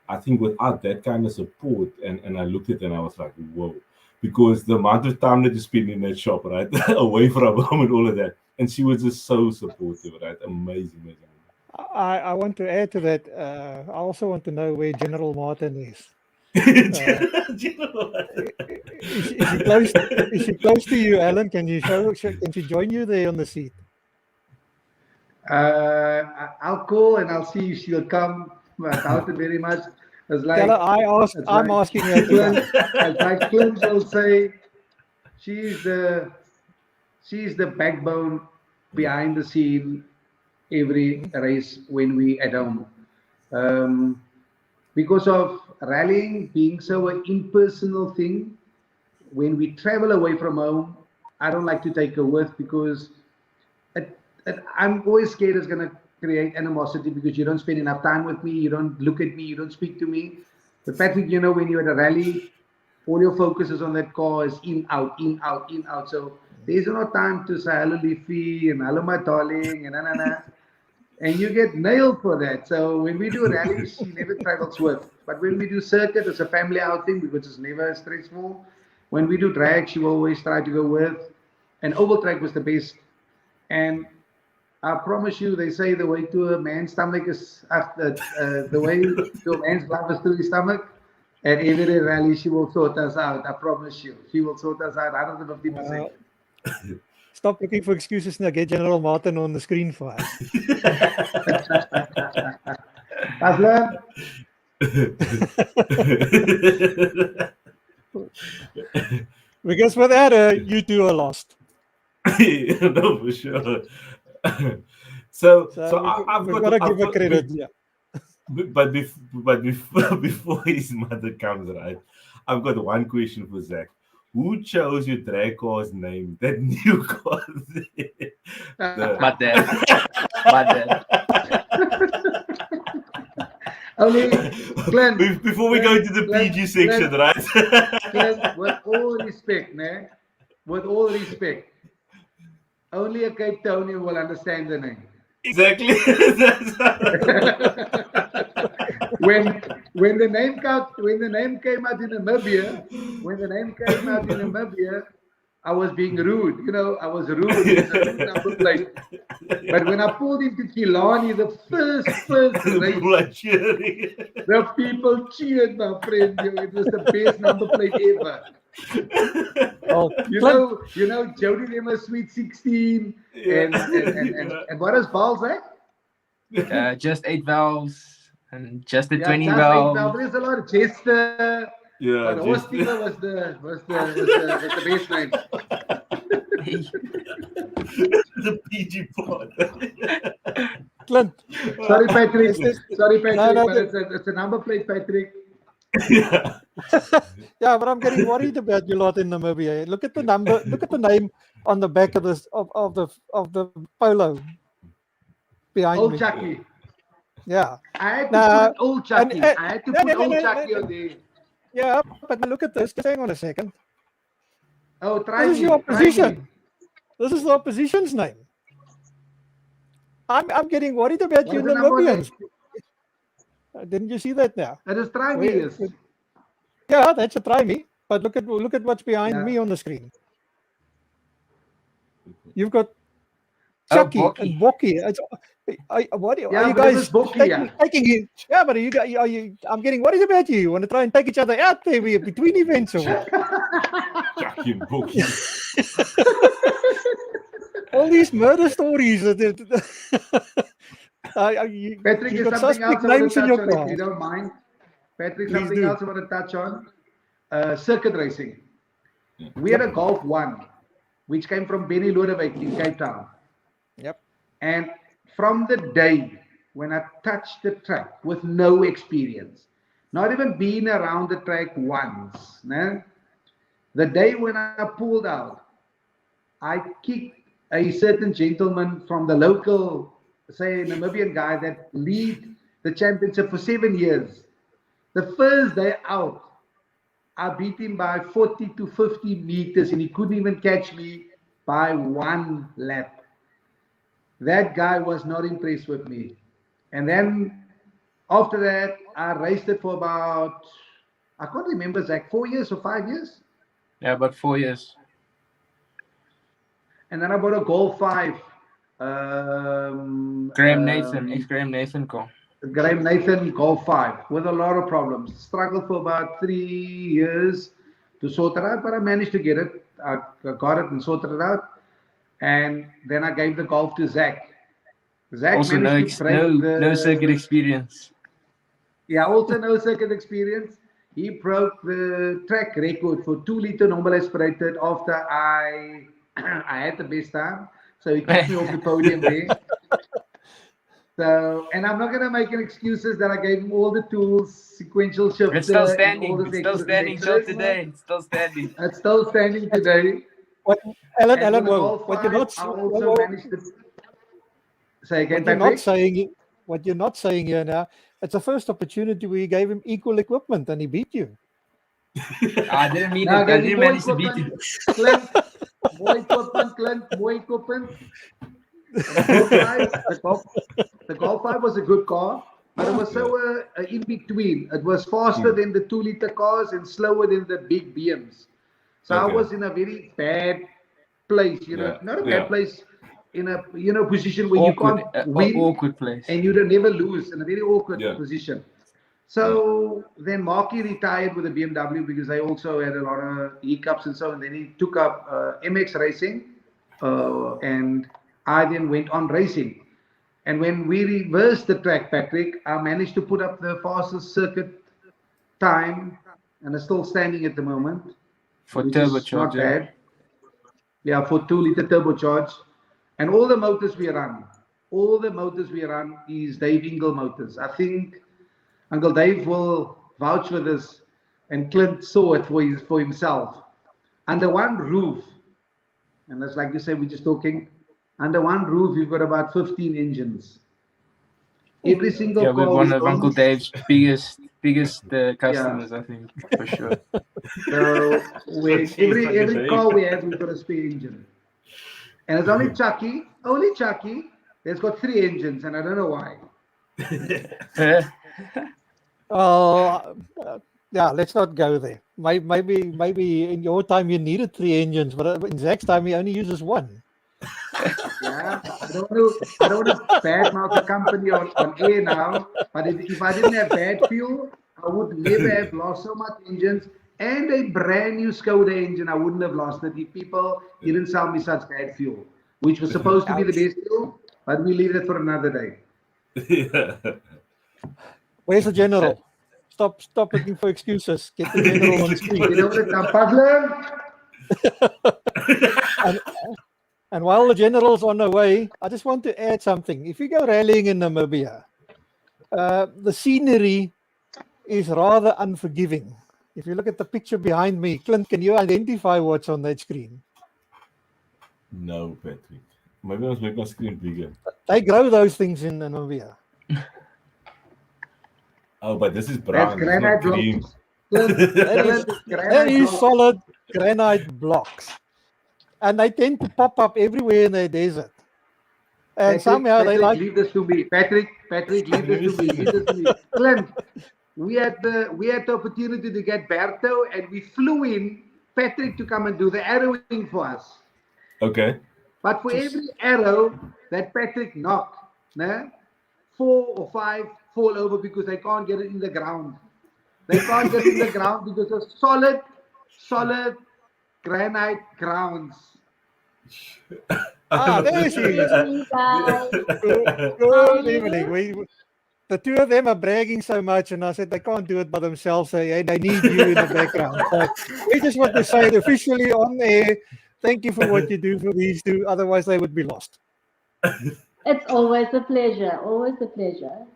I think without that kind of support, and I looked at it and I was like, whoa, because the amount of time that you spend in that shop, right, away from home and all of that, and she was just so supportive, right? Amazing. I want to add to that. I also want to know where General Martin is. Is she close to you, Allan? Can she join you there on the seat? I'll call and I'll see if she'll come. I doubt it very much. It's like, I'm asking her. It's like Clint will say, she's the backbone behind the scene every race when we at home. Because of rallying being so an impersonal thing, when we travel away from home, I don't like to take a whiff because I'm always scared it's going to create animosity because you don't spend enough time with me, you don't look at me, you don't speak to me. But Patrick, you know, when you're at a rally, all your focus is on that car, is in, out, in, out, in, out. So there's no time to say hello, Leafy, and hello, my darling, and na. And you get nailed for that. So when we do rallies, she never travels with. But when we do circuit, it's a family outing because it's never stressful. When we do drag, she will always try to go with. And oval track was the best. And I promise you, they say the way to a man's stomach is after the way to a man's blood is through his stomach. At every rally, she will sort us out. I promise you, she will sort us out 150%. Stop looking for excuses now. Get General Martin on the screen for us. Aslan? Because without her, you two are lost. No, for sure. So I've got got to give her credit. Yeah. But before his mother comes, right? I've got one question for Zach. Who chose your drag car's name? That new car. My dad. Only, Glenn, Before we go into the PG section, right? Glenn, with all respect, ne? With all respect, only a Cape Townian will understand the name. Exactly. when the name came out in Namibia, I was being rude. You know, I was rude. It's a rude number plate. But when I pulled into Killarney, the first race, the people cheered, my friend. It was the best number plate ever. Oh, you know, Jody Lemmer, Sweet 16, and what is Balls, eh? Just 8 valves and just the 20 just valve. 8 valves. There's a lot of Jester. Yeah, but Horse Stealer was the best name. The PG part. Clint. Sorry, Patrick. No, but it's a number plate, Patrick. Yeah. Yeah, but I'm getting worried about you lot in Namibia. Look at the number. Look at the name on the back of this of the polo behind Old me. Chucky. Yeah. I had to put Old Chucky. I had to put Old Chucky on there. Yeah, but look at this. Just hang on a second. Oh, try This is your opposition. This is the opposition's name. I'm getting worried about you Namibians. Didn't you see that now? That is try me. Yes. Yeah, that's a try me. But look at what's behind me on the screen. You've got Chucky and Bocky. What are you guys taking it? Yeah, but are you? I'm getting worried about you. You want to try and take each other out there between events or what? Chucky and Bocky. All these murder stories. Patrick, you is something else I want to touch on, if you don't mind. Patrick, something else I want to touch on. Circuit racing. We had a Golf 1, which came from Benny Lodewijk in Cape Town. Yep. And from the day when I touched the track with no experience, not even being around the track once, the day when I pulled out, I kicked a certain gentleman from the local, say, Namibian guy that lead the championship for 7 years. The first day out, I beat him by 40 to 50 meters and he couldn't even catch me by 1 lap. That guy was not impressed with me. And then after that, I raced it for about, I can't remember, Zach, 4 years or 5 years? Yeah, about 4 years. And then I bought a Golf 5. Graham Nathan car. Graham Nathan Golf 5 with a lot of problems. Struggled for about 3 years to sort it out, but I managed to get it. I got it and sorted it out. And then I gave the Golf to Zach. Zach also managed to break no circuit experience. Yeah, also no circuit experience. He broke the track record for 2-liter normal aspirated after I had the best time. So he kicked me off the podium there. So, and I'm not going to make an excuses that I gave him all the tools, sequential shifter. It's still standing. It's still standing till today. It's still standing. It's still standing today. Alan, what you not? I also managed to. Say again, What you're not saying here now, it's the first opportunity where you gave him equal equipment and he beat you. I didn't mean Now, it. I didn't manage to beat you. Clint, more equipment. The Golf 5 was a good car, but it was so in between. It was faster than the 2-liter cars and slower than the big BMs. So I was in a very bad place, not a bad place, in a position where Awkward, you can't win, awkward place, and you'd never lose, in a very awkward position. So then Marky retired with a BMW because I also had a lot of hiccups and so on. Then he took up MX racing, and I then went on racing. And when we reversed the track, Patrick, I managed to put up the fastest circuit time, and it's still standing at the moment. For turbocharge. Not bad. Yeah, for 2-liter turbocharge. And all the motors we run is Dave Ingle motors. I think Uncle Dave will vouch for this, and Clint saw it for himself. Under one roof, and that's like you say, we're just talking, under one roof, you've got about 15 engines. Every single car. We're one of Uncle Dave's biggest customers, I think, for sure. So every car we have, we've got a spare engine. And it's only Chucky, that's got 3 engines, and I don't know why. Let's not go there. Maybe in your time you needed 3 engines, but in Zach's time he only uses 1. Yeah, I don't want to badmouth the company on air now, but if I didn't have bad fuel, I would never have lost so much engines. And a brand new Skoda engine, I wouldn't have lost it if people didn't sell me such bad fuel, which was supposed to be the best fuel, but we leave it for another day. Where's the general? Stop looking for excuses. Get the general on screen. You know what, And while the general's on the way, I just want to add something. If you go rallying in Namibia, the scenery is rather unforgiving. If you look at the picture behind me, Clint, can you identify what's on that screen? No, Patrick. Maybe I must make my screen bigger. They grow those things in Namibia. Oh, but this is brown. That's granite green. That is solid granite blocks. And they tend to pop up everywhere in the desert. And somehow they like... Leave this to me. Patrick, leave this to me. Clint, we had the opportunity to get Berto, and we flew in Patrick to come and do the arrowing for us. Okay. But for every arrow that Patrick knocked, 4 or 5 fall over because they can't get it in the ground. They can't get it in the ground because of solid granite grounds. There she is. Good evening. The two of them are bragging so much, and I said they can't do it by themselves. So, they need you in the background. So we just want to say it officially on air. Thank you for what you do for these two. Otherwise, they would be lost. It's always a pleasure. Always a pleasure.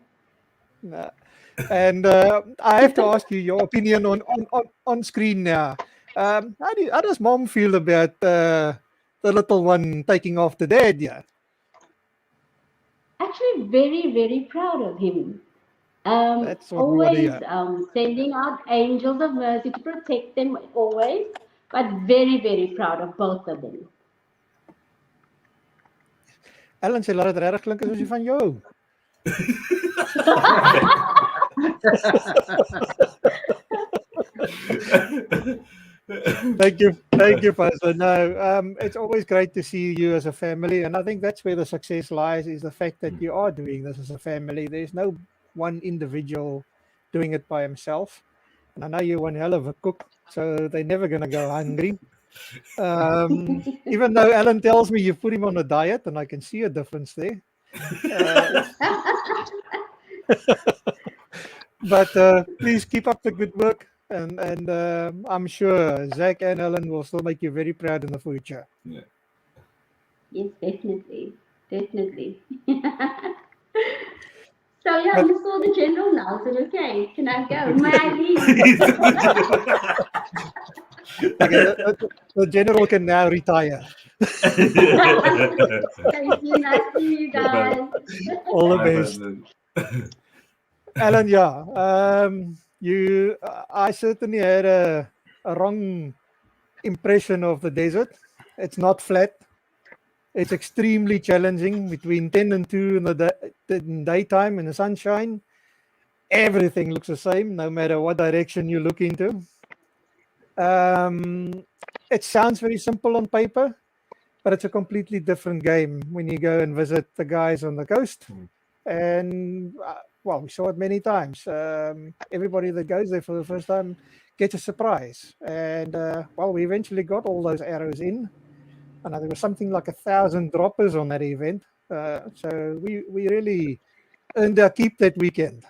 And I have to ask you your opinion on screen now. How does Mom feel about the little one taking off the dad? Yeah. Actually, very, very proud of him. That's what always sending out angels of mercy to protect them always, but very, very proud of both of them. Allan sê laat dit regtig klink asof hy van jou. Thank you, Pastor. No, it's always great to see you as a family, and I think that's where the success lies, is the fact that you are doing this as a family. There's no one individual doing it by himself, and I know you're one hell of a cook, so they're never going to go hungry. Even though Allan tells me you've put him on a diet, and I can see a difference there. But please keep up the good work. And I'm sure Zach and Allan will still make you very proud in the future. Yeah. Yes, definitely. So yeah, you saw the general now. Is it okay? Can I go? May I leave? Okay, the general can now retire. Thank you. Nice to meet you guys. All the best. Allan, yeah. I certainly had a wrong impression of the desert. It's not flat. It's extremely challenging between 10 and 2 in the daytime in the sunshine. Everything looks the same, no matter what direction you look into. It sounds very simple on paper, but it's a completely different game when you go and visit the guys on the coast. And well, we saw it many times. Everybody that goes there for the first time gets a surprise. And well, we eventually got all those arrows in. And there was something like 1,000 droppers on that event. So we really earned our keep that weekend.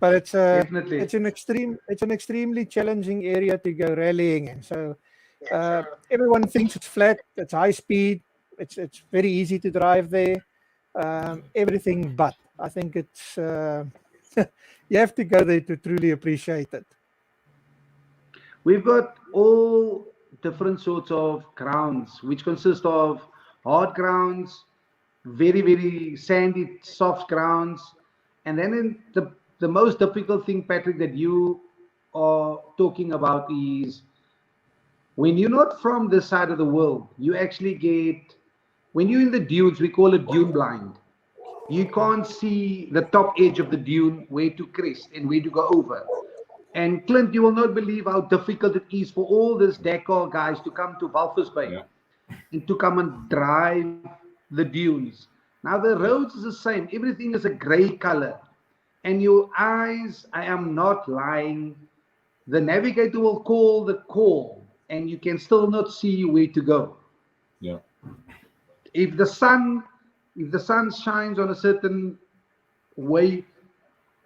But it's an extremely challenging area to go rallying in. So everyone thinks it's flat, it's high speed, it's very easy to drive there. Everything but I think it's you have to go there to truly appreciate it. We've got all different sorts of grounds, which consist of hard grounds, very, very sandy, soft grounds. And then in the most difficult thing, Patrick, that you are talking about is when you're not from this side of the world, you actually get, when you're in the dunes, we call it dune blind. You can't see the top edge of the dune, where to crest and where to go over. And Clint, you will not believe how difficult it is for all these Dakar guys to come to Walvis Bay and to come and drive the dunes. Now the roads is the same. Everything is a gray color. And your eyes, I am not lying, the navigator will call the call and you can still not see where to go. Yeah. If the sun shines on a certain way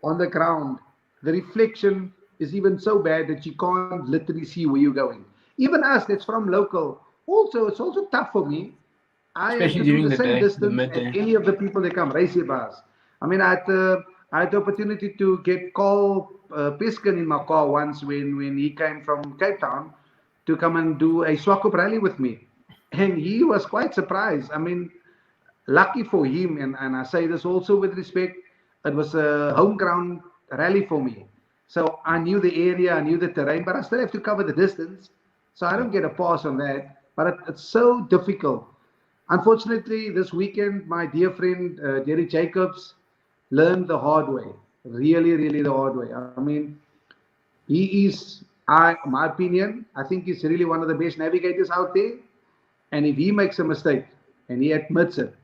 on the ground, the reflection is even so bad that you can't literally see where you're going. Even us that's from local, it's also tough for me. I have to do the same distance as any of the people that come race here bars. I mean, I had the opportunity to get Carl Piskin in my car once when he came from Cape Town to come and do a Swakop rally with me. And he was quite surprised. I mean, lucky for him, and I say this also with respect, it was a home ground rally for me. So I knew the area, I knew the terrain, but I still have to cover the distance. So I don't get a pass on that. But it's so difficult. Unfortunately, this weekend, my dear friend Jerry Jacobs learned the hard way. Really, really the hard way. I mean, he is, my opinion, I think he's really one of the best navigators out there. And if he makes a mistake and he admits it,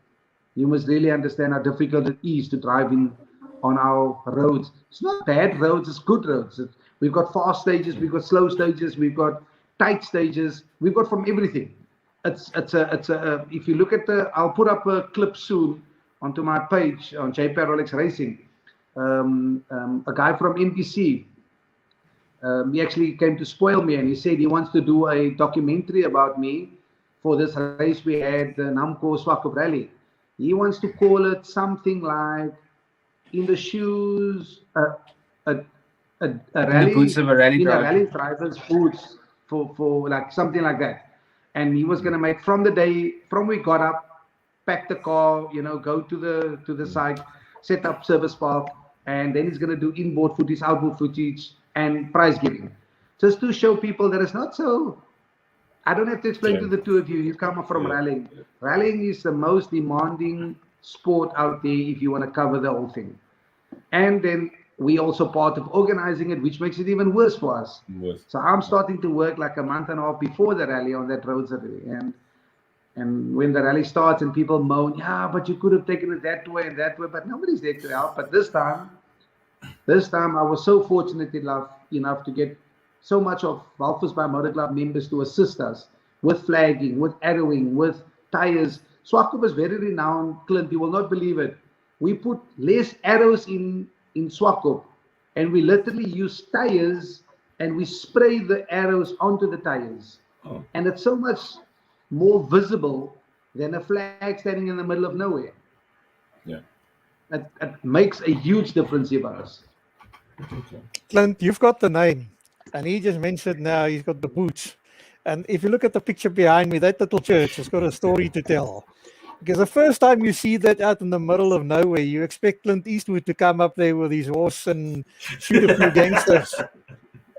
you must really understand how difficult it is to drive in on our roads. It's not bad roads, it's good roads. We've got fast stages, we've got slow stages, we've got tight stages, we've got from everything. If you look at I'll put up a clip soon onto my page on J&P Rolex Racing. A guy from NBC, he actually came to spoil me and he said he wants to do a documentary about me for this race we had, the Namco Swakop Rally. He wants to call it something like in the shoes, a rally, in the boots of a rally driver. In a rally driver's boots for like something like that. And he was going to make from we got up, pack the car, go to the site, set up service park, and then he's going to do inboard footage, outboard footage, and prize giving. Just to show people that it's not so. I don't have to explain to the two of you. You come from rallying. Rallying is the most demanding sport out there if you want to cover the whole thing. And then we also part of organizing it, which makes it even worse for us. So I'm starting to work like a month and a half before the rally on that road Saturday. And when the rally starts and people moan, but you could have taken it that way and that way, but nobody's there to help. But this time I was so fortunate enough to get so much of Walvis Bay Motor Club members to assist us with flagging, with arrowing, with tires. Swakop is very renowned, Clint, you will not believe it. We put less arrows in Swakop, and we literally use tires and we spray the arrows onto the tires. And it's so much more visible than a flag standing in the middle of nowhere. Yeah. It makes a huge difference here for us. Clint, you've got the name. And he just mentioned now he's got the boots. And if you look at the picture behind me, that little church has got a story to tell. Because the first time you see that out in the middle of nowhere, you expect Clint Eastwood to come up there with his horse and shoot a few gangsters.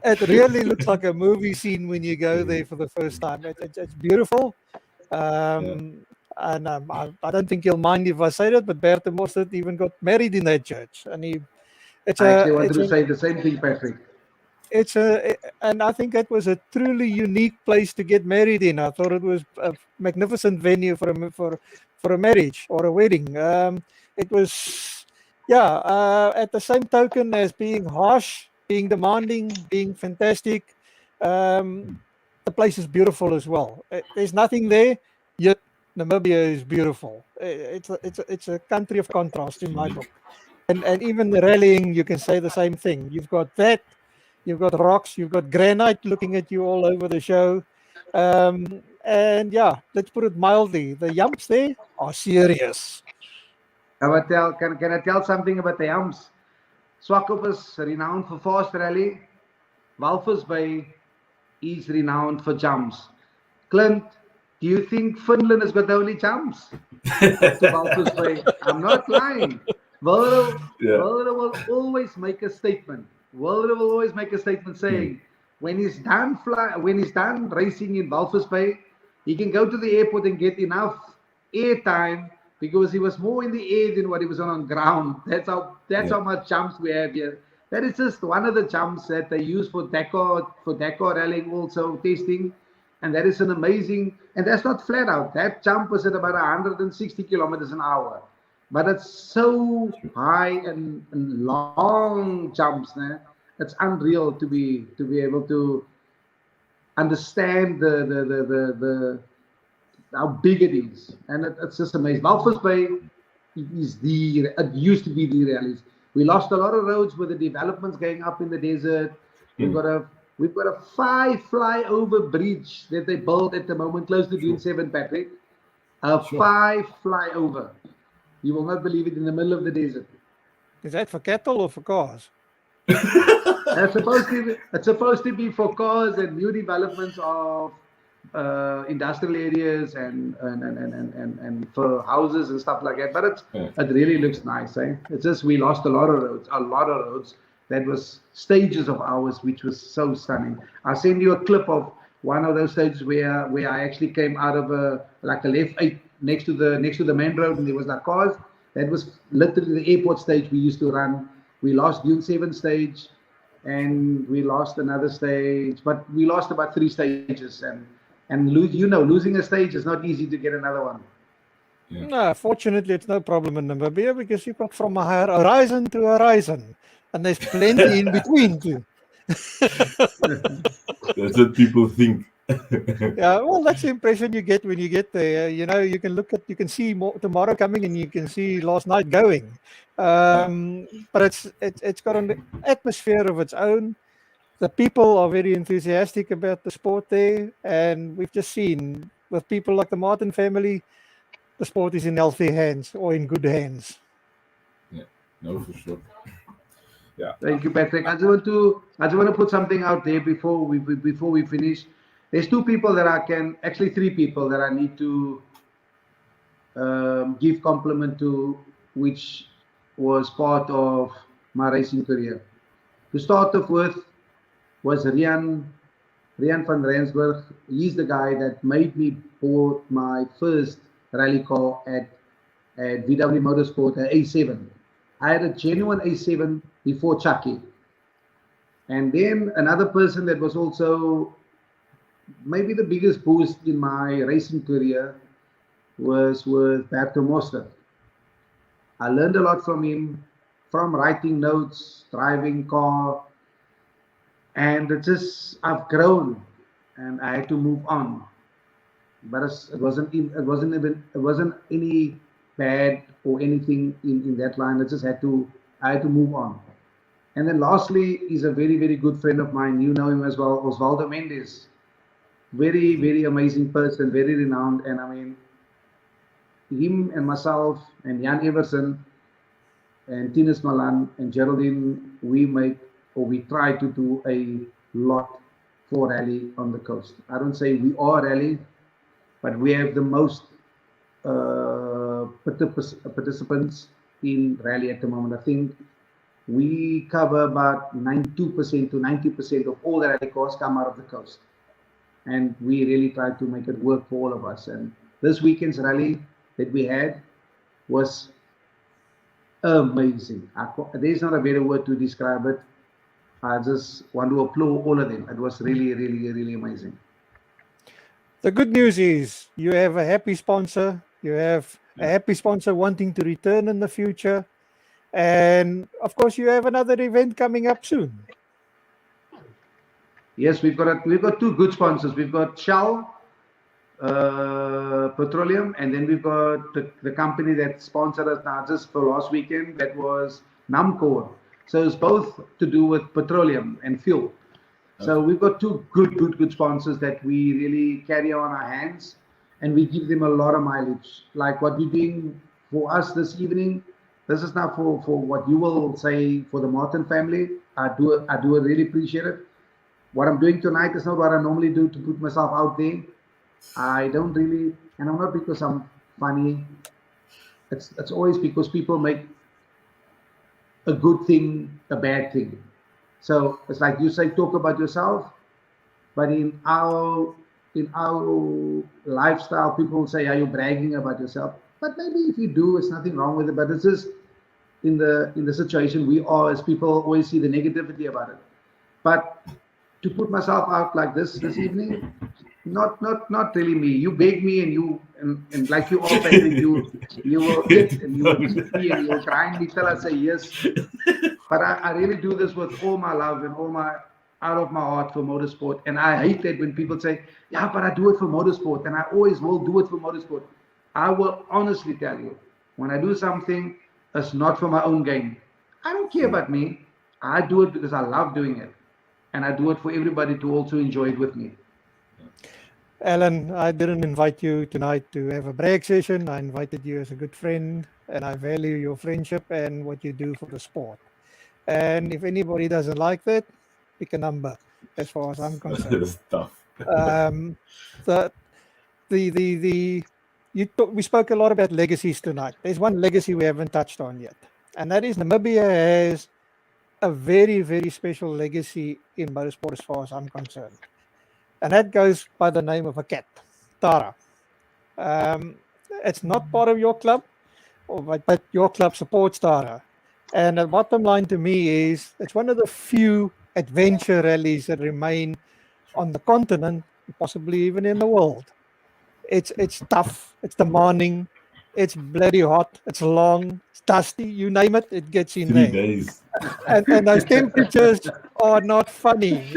It really looks like a movie scene when you go there for the first time. It's beautiful. And I don't think he'll mind if I say that, but Bert de Mostert even got married in that church. And I actually wanted to say the same thing, Patrick. And I think that was a truly unique place to get married in. I thought it was a magnificent venue for a marriage or a wedding. It was, at the same token as being harsh, being demanding, being fantastic. The place is beautiful as well. There's nothing there, yet Namibia is beautiful. It's a country of contrast in my book. And even the rallying, you can say the same thing. You've got that. You've got rocks, you've got granite looking at you all over the show. And let's put it mildly, the jumps there are serious. Can I tell something about the jumps? Swakop is renowned for fast rally. Walvis Bay is renowned for jumps. Clint, do you think Finland has got the only jumps? To Walvis Bay? I'm not lying. Wilder will always make a statement. Wilder will always make a statement saying, when he's done racing in Walvis Bay, he can go to the airport and get enough air time because he was more in the air than what he was on ground. That's how much jumps we have here. That is just one of the jumps that they use for Dakar rallying, also testing, and that is an amazing. And that's not flat out. That jump was at about 160 kilometers an hour. But it's so high and long jumps, né? It's unreal to be able to understand how big it is, and it's just amazing. Walvis Bay it used to be the rallies. We lost a lot of roads with the developments going up in the desert. We've got a 5 flyover bridge that they built at the moment close to Dune 7, Patrick. A 5 flyover. You will not believe it, in the middle of the desert. Is that for cattle or for cars? It's supposed to be for cars and new developments of industrial areas and for houses and stuff like that. But it really looks nice, eh? It's just we lost a lot of roads. That was stages of ours, which was so stunning. I'll send you a clip of one of those stages where I actually came out of a left 8 next to the main road, and there was like cars. That was literally the airport stage we used to run. We lost Dune 7 stage, and we lost another stage, but we lost about 3 stages. And losing a stage is not easy to get another one. Yeah. No, fortunately, it's no problem in Namibia because you've got from a horizon to horizon, and there's plenty in between too. That's what people think. Yeah, well, that's the impression you get when you get there. You know, you can see tomorrow coming, and you can see last night going. But it's got an atmosphere of its own. The people are very enthusiastic about the sport there, and we've just seen with people like the Martin family, the sport is in healthy hands or in good hands. Yeah, no, for sure. Yeah. Thank you, Patrick. I just want to put something out there before we finish. There's 3 people that I need to give compliment to, which was part of my racing career. To start off with was Rian van Rensburg. He's the guy that made me bought my first rally car at VW Motorsport, an A7. I had a genuine A7 before Chucky. And then another person that was also maybe the biggest boost in my racing career was with Bert de Mostert. I learned a lot from him, from writing notes, driving car, and I've grown, and I had to move on. But it wasn't any bad or anything in that line. I had to move on. And then lastly, he's a very, very good friend of mine. You know him as well, Osvaldo Mendes. Very, very amazing person, very renowned. And I mean, him and myself and Jan Everson and Tinus Malan and Geraldine, we try to do a lot for rally on the coast. I don't say we are rally, but we have the most participants in rally at the moment. I think we cover about 92% to 90% of all the rally cars come out of the coast. And we really try to make it work for all of us. And this weekend's rally that we had was amazing. There's not a better word to describe it. I just want to applaud all of them. It was really, really, really amazing. The good news is you have a happy sponsor. You have a happy sponsor wanting to return in the future. And of course, you have another event coming up soon. Yes, we've got two good sponsors. We've got Shell Petroleum, and then we've got the company that sponsored us now just for last weekend. That was Namcor. So it's both to do with petroleum and fuel. So we've got two good sponsors that we really carry on our hands, and we give them a lot of mileage. Like what we're doing for us this evening, this is now for what you will say for the Martin family. I do really appreciate it. What I'm doing tonight is not what I normally do to put myself out there. I don't really, and I'm not because I'm funny. It's always because people make a good thing a bad thing. So it's like you say, talk about yourself, but in our lifestyle, people say, are you bragging about yourself? But maybe if you do, it's nothing wrong with it. But it's just in the situation we are, as people always see the negativity about it. But to put myself out like this evening, not really me. You beg me and like you all, Patrick, you will hit and you will keep me and you will try and tell us say yes. But I really do this with all my love and out of my heart for motorsport. And I hate that when people say, yeah, but I do it for motorsport, and I always will do it for motorsport. I will honestly tell you, when I do something, it's not for my own gain. I don't care about me. I do it because I love doing it. And I do it for everybody to also enjoy it with me. Allan, I didn't invite you tonight to have a brag session. I invited you as a good friend, and I value your friendship and what you do for the sport. And if anybody doesn't like that, pick a number, as far as I'm concerned. It's tough. We spoke a lot about legacies tonight. There's one legacy we haven't touched on yet, and that is Namibia has a very, very special legacy in motorsport as far as I'm concerned. And that goes by the name of a cat, Tara. It's not part of your club, but your club supports Tara. And the bottom line to me is it's one of the few adventure rallies that remain on the continent, possibly even in the world. It's tough, it's demanding, it's bloody hot, it's long, it's dusty, you name it, it gets in 3 there. days. And those temperatures are not funny.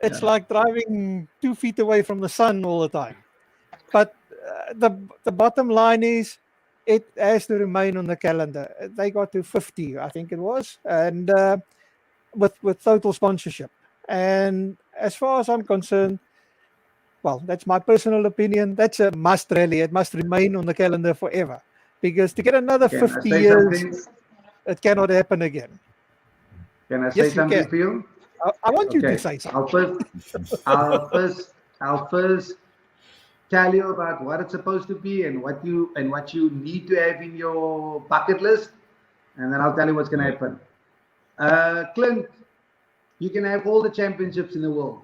It's like driving 2 feet away from the sun all the time. But the bottom line is it has to remain on the calendar. They got to 50, I think it was, and with total sponsorship. And as far as I'm concerned, well, that's my personal opinion. That's a must rally. It must remain on the calendar forever. Because to get another 50 years, it cannot happen again. Can I say something for you? I want you to say something. I'll first tell you about what it's supposed to be and what you need to have in your bucket list, and then I'll tell you what's going to happen. Clint, you can have all the championships in the world.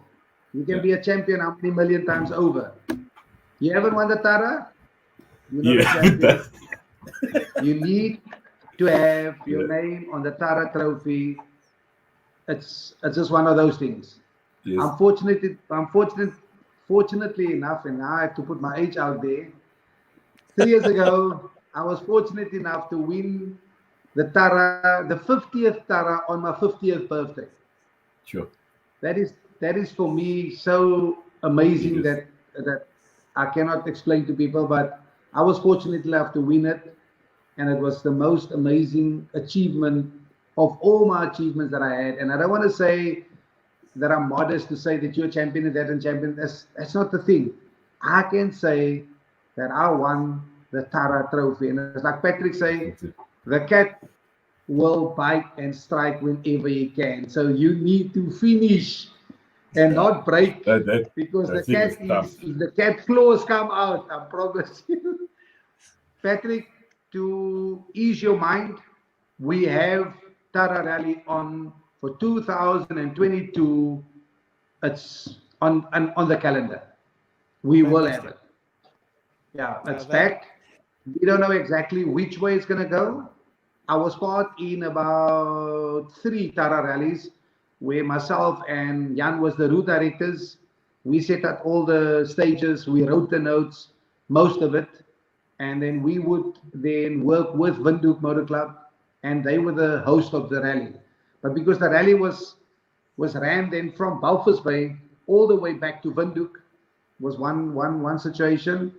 You can be a champion how many million times over. You haven't won the Tara? You're not a champion. You need to have your name on the Tara trophy. It's just one of those things. Yes. Fortunately enough, and now I have to put my age out there. 3 years ago, I was fortunate enough to win the Tara, the 50th Tara on my 50th birthday. Sure. That is for me so amazing that I cannot explain to people, but I was fortunate enough to win it, and it was the most amazing achievement of all my achievements that I had. And I don't want to say that I'm modest to say that you're a champion and that and champion. That's not the thing. I can say that I won the Tara trophy. And it's like Patrick say, the cat will bite and strike whenever he can. So you need to finish and not break, That because the I think cat it's tough. is, if the cat claws come out, I promise you. Patrick, to ease your mind, we have Tara Rally on for 2022. It's on the calendar. We will have it. Yeah, it's packed. We don't know exactly which way it's going to go. I was part in about 3 Tara rallies where myself and Jan was the route directors. We set up all the stages. We wrote the notes, most of it. And then we would then work with Windhoek Motor Club, and they were the host of the rally. But because the rally was ran then from Balfours Bay all the way back to Windhoek, was one situation.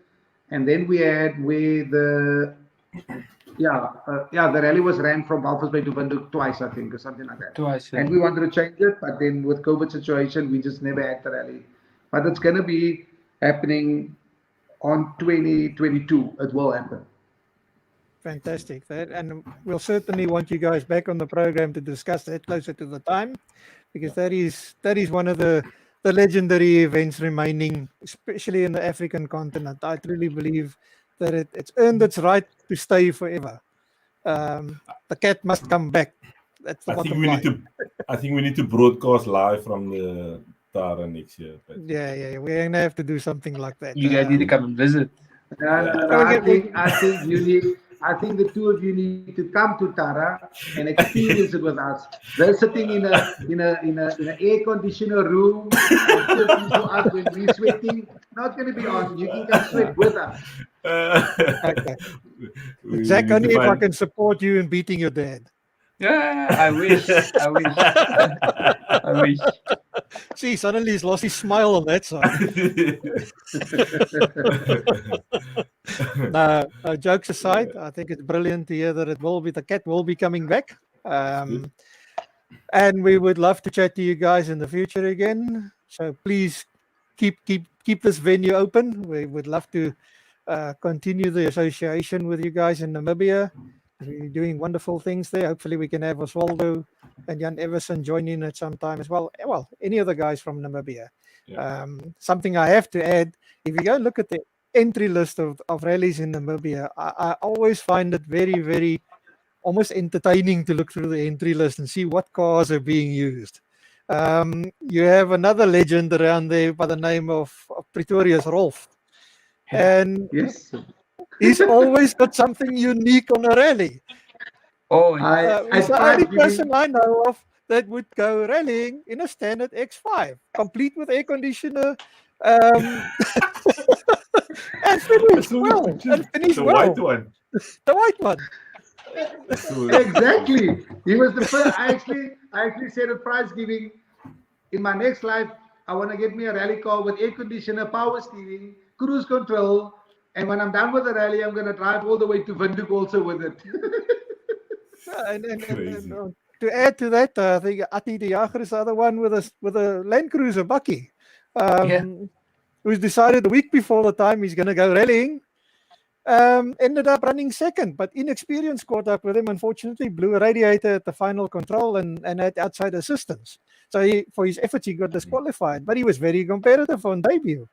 And then we had where the the rally was ran from Balfours Bay to Windhoek twice, I think, or something like that. Twice, yeah. And we wanted to change it, but then with COVID situation, we just never had the rally. But it's going to be happening on 2022. It will happen. Fantastic. And we'll certainly want you guys back on the program to discuss that closer to the time, because that is one of the legendary events remaining, especially in the African continent. I truly believe that it's earned its right to stay forever. The cat must come back. That's the bottom line. I think we need to broadcast live from the Tara next year. Yeah. We're gonna have to do something like that. You guys need to come and visit. I think the two of you need to come to Tara and experience it with us. They're sitting in a air conditioner room and talking to us when we're sweating. Not going to be on. You can come sweat with us. Okay. Zach, only if I can support you in beating your dad. Yeah, I wish. I wish. See, suddenly he's lost his smile on that side. No, jokes aside, I think it's brilliant to hear that the cat will be coming back. And we would love to chat to you guys in the future again. So please keep this venue open. We would love to continue the association with you guys in Namibia. We're doing wonderful things there. Hopefully we can have Oswaldo and Jan Everson join in at some time as well. Well, any of the guys from Namibia. Yeah. Something I have to add, if you go look at the entry list of rallies in Namibia, I always find it very, very almost entertaining to look through the entry list and see what cars are being used. You have another legend around there by the name of Pretorius Rolf. And yes. He's always got something unique on a rally. He's the only person I know of that would go rallying in a standard X5, complete with air conditioner, and finish well. The white one. The white one. Exactly. He was the first. I actually said at prize giving, in my next life, I want to get me a rally car with air conditioner, power steering, cruise control. And when I'm done with the rally, I'm going to drive all the way to Windhoek also with it. and to add to that, I think Ati de Jager is the other one with a Land Cruiser Bucky, who's decided a week before the time he's going to go rallying. Ended up running second, but inexperience caught up with him. Unfortunately, blew a radiator at the final control and had outside assistance. So for his efforts, he got disqualified. But he was very competitive on debut.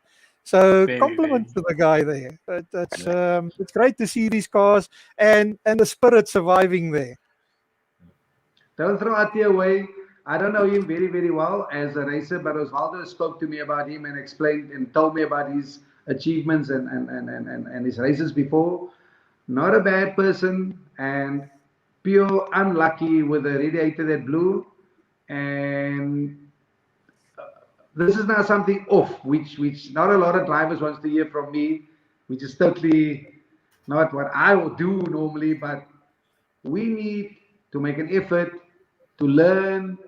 So compliment to the guy there. It's great to see these cars and the spirit surviving there. Don't throw Ati away. I don't know him very, very well as a racer, but Osvaldo spoke to me about him and explained and told me about his achievements and his races before. Not a bad person and pure unlucky with a radiator that blew. And this is now something off, which not a lot of drivers wants to hear from me, which is totally not what I would do normally, but we need to make an effort to learn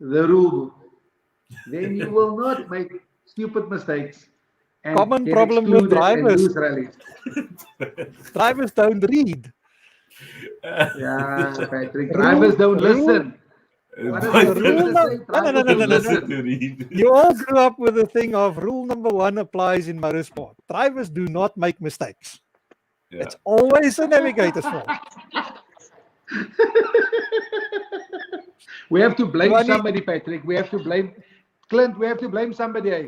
the rule book. Then you will not make stupid mistakes. And common problem with drivers. Drivers don't read. Yeah, Patrick. Drivers don't listen. No. You all grew up with the thing of rule number 1 applies in motorsport. Drivers do not make mistakes. Yeah. It's always the navigator's fault. We have to blame somebody, Patrick. We have to blame Clint, we have to blame somebody. Eh?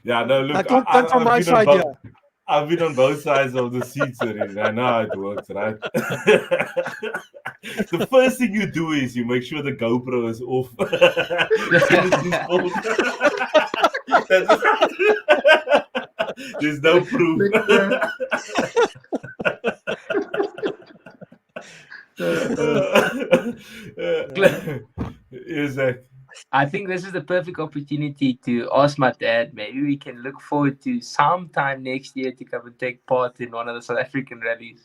Yeah, no, look, Come from my I've been on side, both. yeah. I've been on both sides of the seats already. I know how it works, right? The first thing you do is you make sure the GoPro is off. As soon as you sport. There's no proof. Exactly. I think this is the perfect opportunity to ask my dad. Maybe we can look forward to sometime next year to come and take part in one of the South African rallies.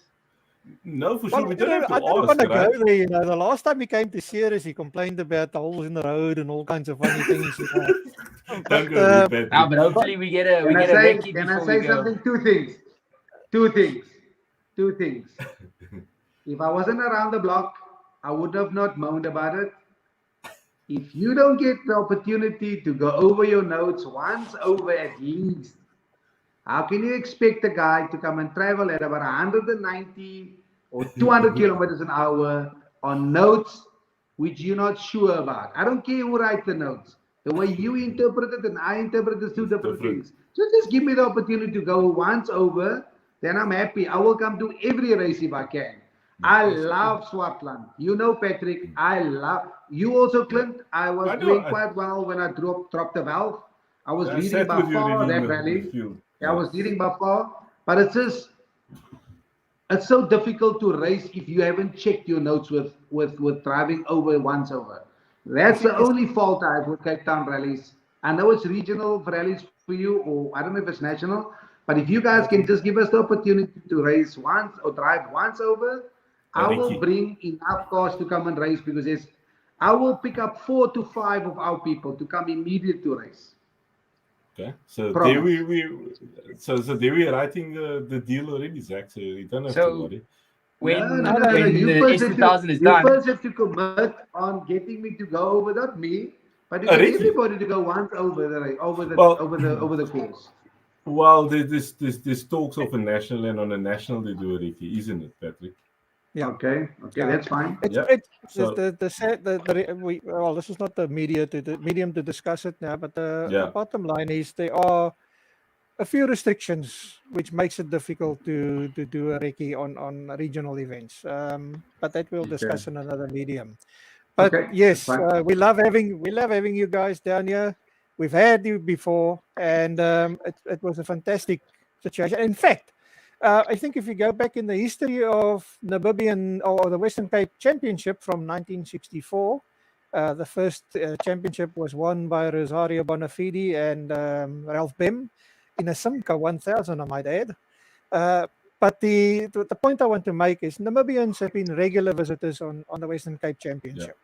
No, for sure. Well, We don't have to I didn't ask, want to right? go there. You know, the last time he came to Ceres, he complained about the holes in the road and all kinds of funny things. You know. Don't go there, Patrick. But hopefully we get a recce Can before I say we go. something? Two things. If I wasn't around the block, I would have not moaned about it. If you don't get the opportunity to go over your notes once over at least, how can you expect a guy to come and travel at about 190 or 200 kilometers an hour on notes which you're not sure about? I don't care who writes the notes. The way you interpret it and I interpret it is two different things. So just give me the opportunity to go once over, then I'm happy. I will come to every race if I can. I love Swartland. You know, Patrick, I love you also, Clint. I was doing quite well when I dropped the valve. I was leading by far that rally. I was leading by far, but it's so difficult to race if you haven't checked your notes with driving over once over. That's the only fault I have with Cape Town rallies. I know it's regional rallies for you, or I don't know if it's national, but if you guys can just give us the opportunity to race once or drive once over, I will bring enough cars to come and race because I will pick up 4 to 5 of our people to come immediate to race. Okay, so there there we're writing the deal already, Zach. So you don't have to worry. When You the first S2000 is you done, first have to commit on getting me to go over, not me, but to get everybody to go once over the course. Well, there's talks of a national, and on a national they do a Ricky, isn't it, Patrick? Yeah. Okay, that's fine. This is not the medium to discuss it now, but the bottom line is there are a few restrictions which makes it difficult to do a recce on regional events. But that we'll discuss in another medium. But yes, we love having you guys down here. We've had you before, and it was a fantastic situation. In fact, I think if you go back in the history of Namibian or the Western Cape Championship from 1964, the first championship was won by Rosario Bonafide and Ralph Bem in a Simca 1000, I might add. But the point I want to make is Namibians have been regular visitors on the Western Cape Championship.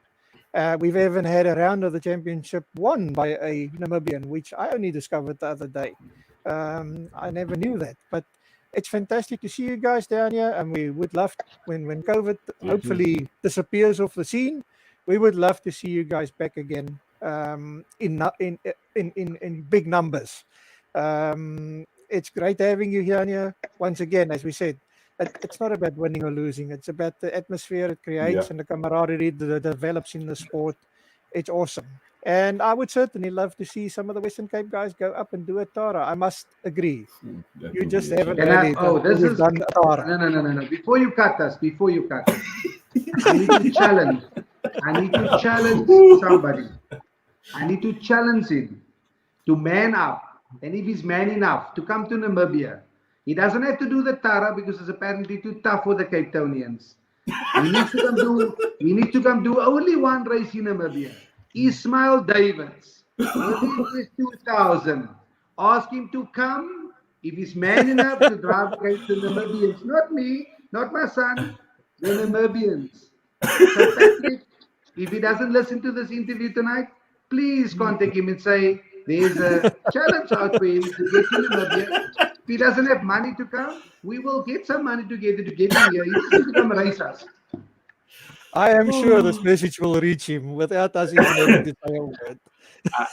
We've even had a round of the championship won by a Namibian, which I only discovered the other day. I never knew that, but it's fantastic to see you guys down here, and we would love when COVID hopefully disappears off the scene. We would love to see you guys back again in big numbers. It's great having you here. Once again, as we said, it's not about winning or losing. It's about the atmosphere it creates and the camaraderie that develops in the sport. It's awesome. And I would certainly love to see some of the Western Cape guys go up and do a Tara. I must agree. You just haven't really done a Tara. No. Before you cut us, I need to challenge. I need to challenge somebody. I need to challenge him to man up. And if he's man enough to come to Namibia, he doesn't have to do the Tara because it's apparently too tough for the Cape Townians. He needs to come do only one race in Namibia. Ismail Davids, within his 2000. Ask him to come if he's man enough to drive against the Namibians. Not me, not my son, the Namibians. So Patrick, if he doesn't listen to this interview tonight, please contact him and say, there's a challenge out for him to get to Namibia. If he doesn't have money to come, we will get some money together to get him here. He needs to come race us. I am sure this message will reach him without us even having to say a word.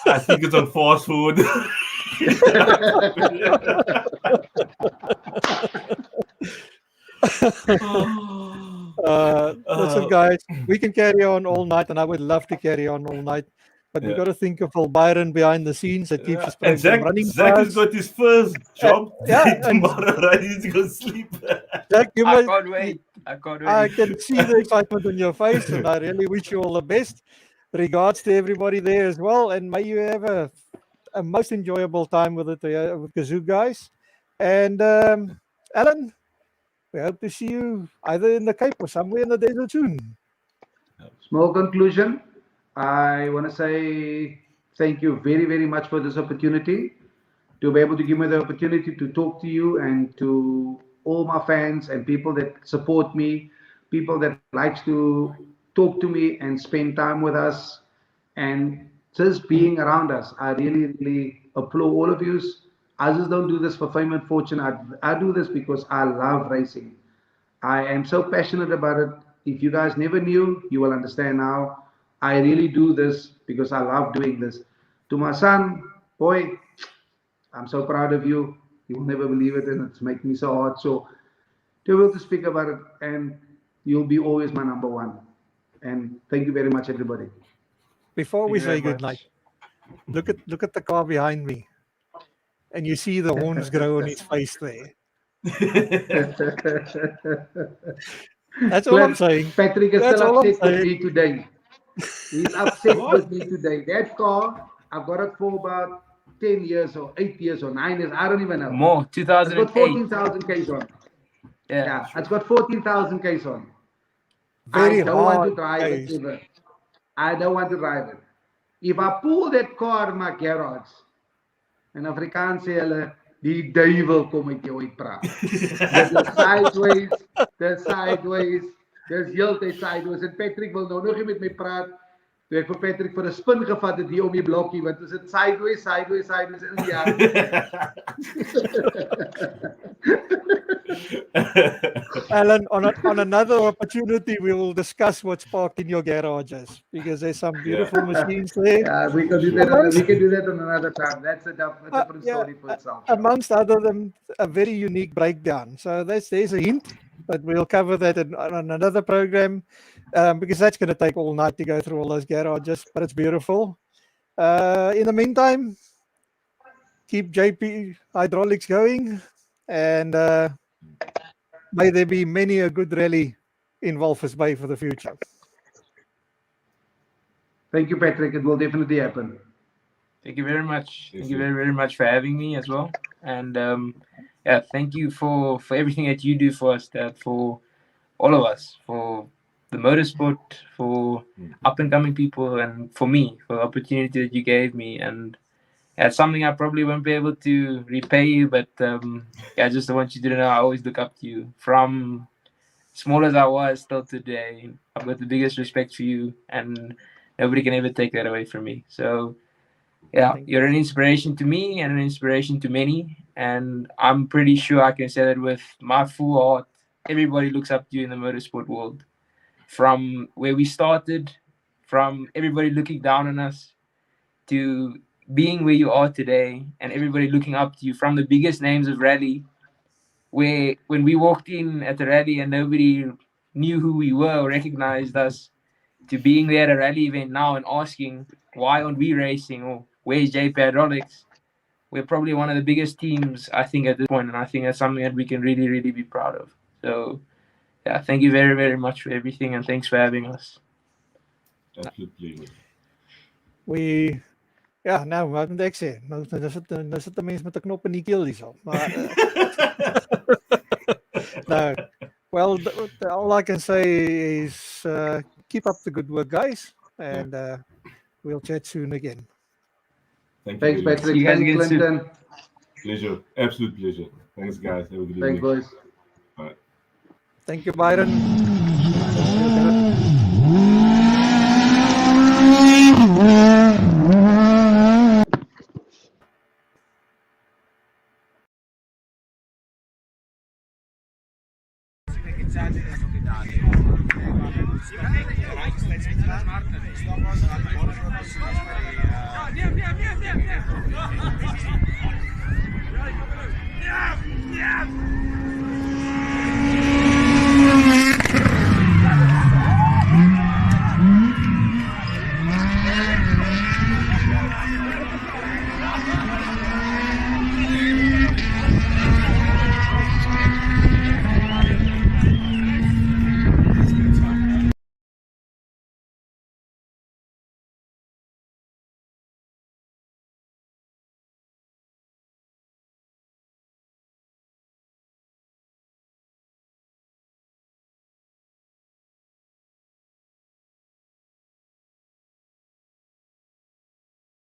I think it's on fast forward. Listen, guys, we can carry on all night, and I would love to carry on all night. But we got to think of old Byron behind the scenes that keeps his And program running. Zach has got his first job yeah, tomorrow, right? He's to go sleep. Zach, you I might, can't wait. I can't wait. I can see the excitement on your face, and I really wish you all the best. Regards to everybody there as well, and may you have a most enjoyable time with the Zoo guys. And Allan, we hope to see you either in the Cape or somewhere in the desert soon. Small conclusion. I want to say thank you very, very much for this opportunity, to be able to give me the opportunity to talk to you and to all my fans and people that support me, people that likes to talk to me and spend time with us and just being around us. I really, really applaud all of you. I just don't do this for fame and fortune. I do this because I love racing. I am so passionate about it. If you guys never knew, you will understand now. I really do this because I love doing this. To my son, boy, I'm so proud of you. You will never believe it, and it's making me so hard. So to be able to speak about it, and you'll be always my number one. And thank you very much, everybody. Before we Thank you say very goodnight, look at the car behind me, and you see the horns grow on his face there. That's all I'm saying. Patrick is That's still all I'm upset with saying. me today. He's upset with me today. That car, I've got it for about 10 years or 8 years or 9 years. I don't even know. More, It's got 2008. 14,000 Ks on. Yeah. Yeah, it's got 14,000 Ks on. Very I don't want to hard drive it case. ever. I don't want to drive it. If I pull that car in my garage, in Afrikaans sê hulle, die duivel kom met jou uitpraat. Dis sideways, dis heeltyd sideways. En Patrick wil nou nog nie met my praat. Toe ek vir Patrick vir 'n spin gevat het hier om die blokkie, want ons het sideways in ja. Allan, on another opportunity, we will discuss what's parked in your garages, because there's some beautiful machines there. Yeah, we can do that on another time. That's a different story for itself. Amongst other than a very unique breakdown. So there's a hint, but we'll cover that on another program, because that's going to take all night to go through all those garages, but it's beautiful. In the meantime, keep JP Hydraulics going, and may there be many a good rally in Walvis Bay for the future. Thank you, Patrick. It will definitely happen. Thank you very much. Thank you very, very much for having me as well. And yeah, thank you for everything that you do for us, Dad, for all of us, for the motorsport, for up and coming people, and for me, for the opportunity that you gave me. And yeah, it's something I probably won't be able to repay you, but yeah, I just want you to know I always look up to you. From small as I was till today, I've got the biggest respect for you, and nobody can ever take that away from me. So yeah, you're an inspiration to me and an inspiration to many, and I'm pretty sure I can say that with my full heart. Everybody looks up to you in the motorsport world. From where we started, from everybody looking down on us, to being where you are today, and everybody looking up to you, from the biggest names of rally, where when we walked in at the rally and nobody knew who we were or recognized us, to being there at a rally event now and asking, why aren't we racing, or where's J&P Hydraulics? We're probably one of the biggest teams, I think, at this point, and I think that's something that we can really, really be proud of. So yeah, thank you very, very much for everything, and thanks for having us. Absolutely. Ja, nou, wat moet ek sê? Nou sit 'n mens met 'n knop in die keel hierso. Maar no, well, all I can say is keep up the good work, guys, and we'll chat soon again. Thanks, you. Patrick. See you guys Thanks, again soon. Clinton. Pleasure. Absolute pleasure. Thanks, guys. Have a good evening. Thanks, boys. Bye. Thank you, Byron. Yeah.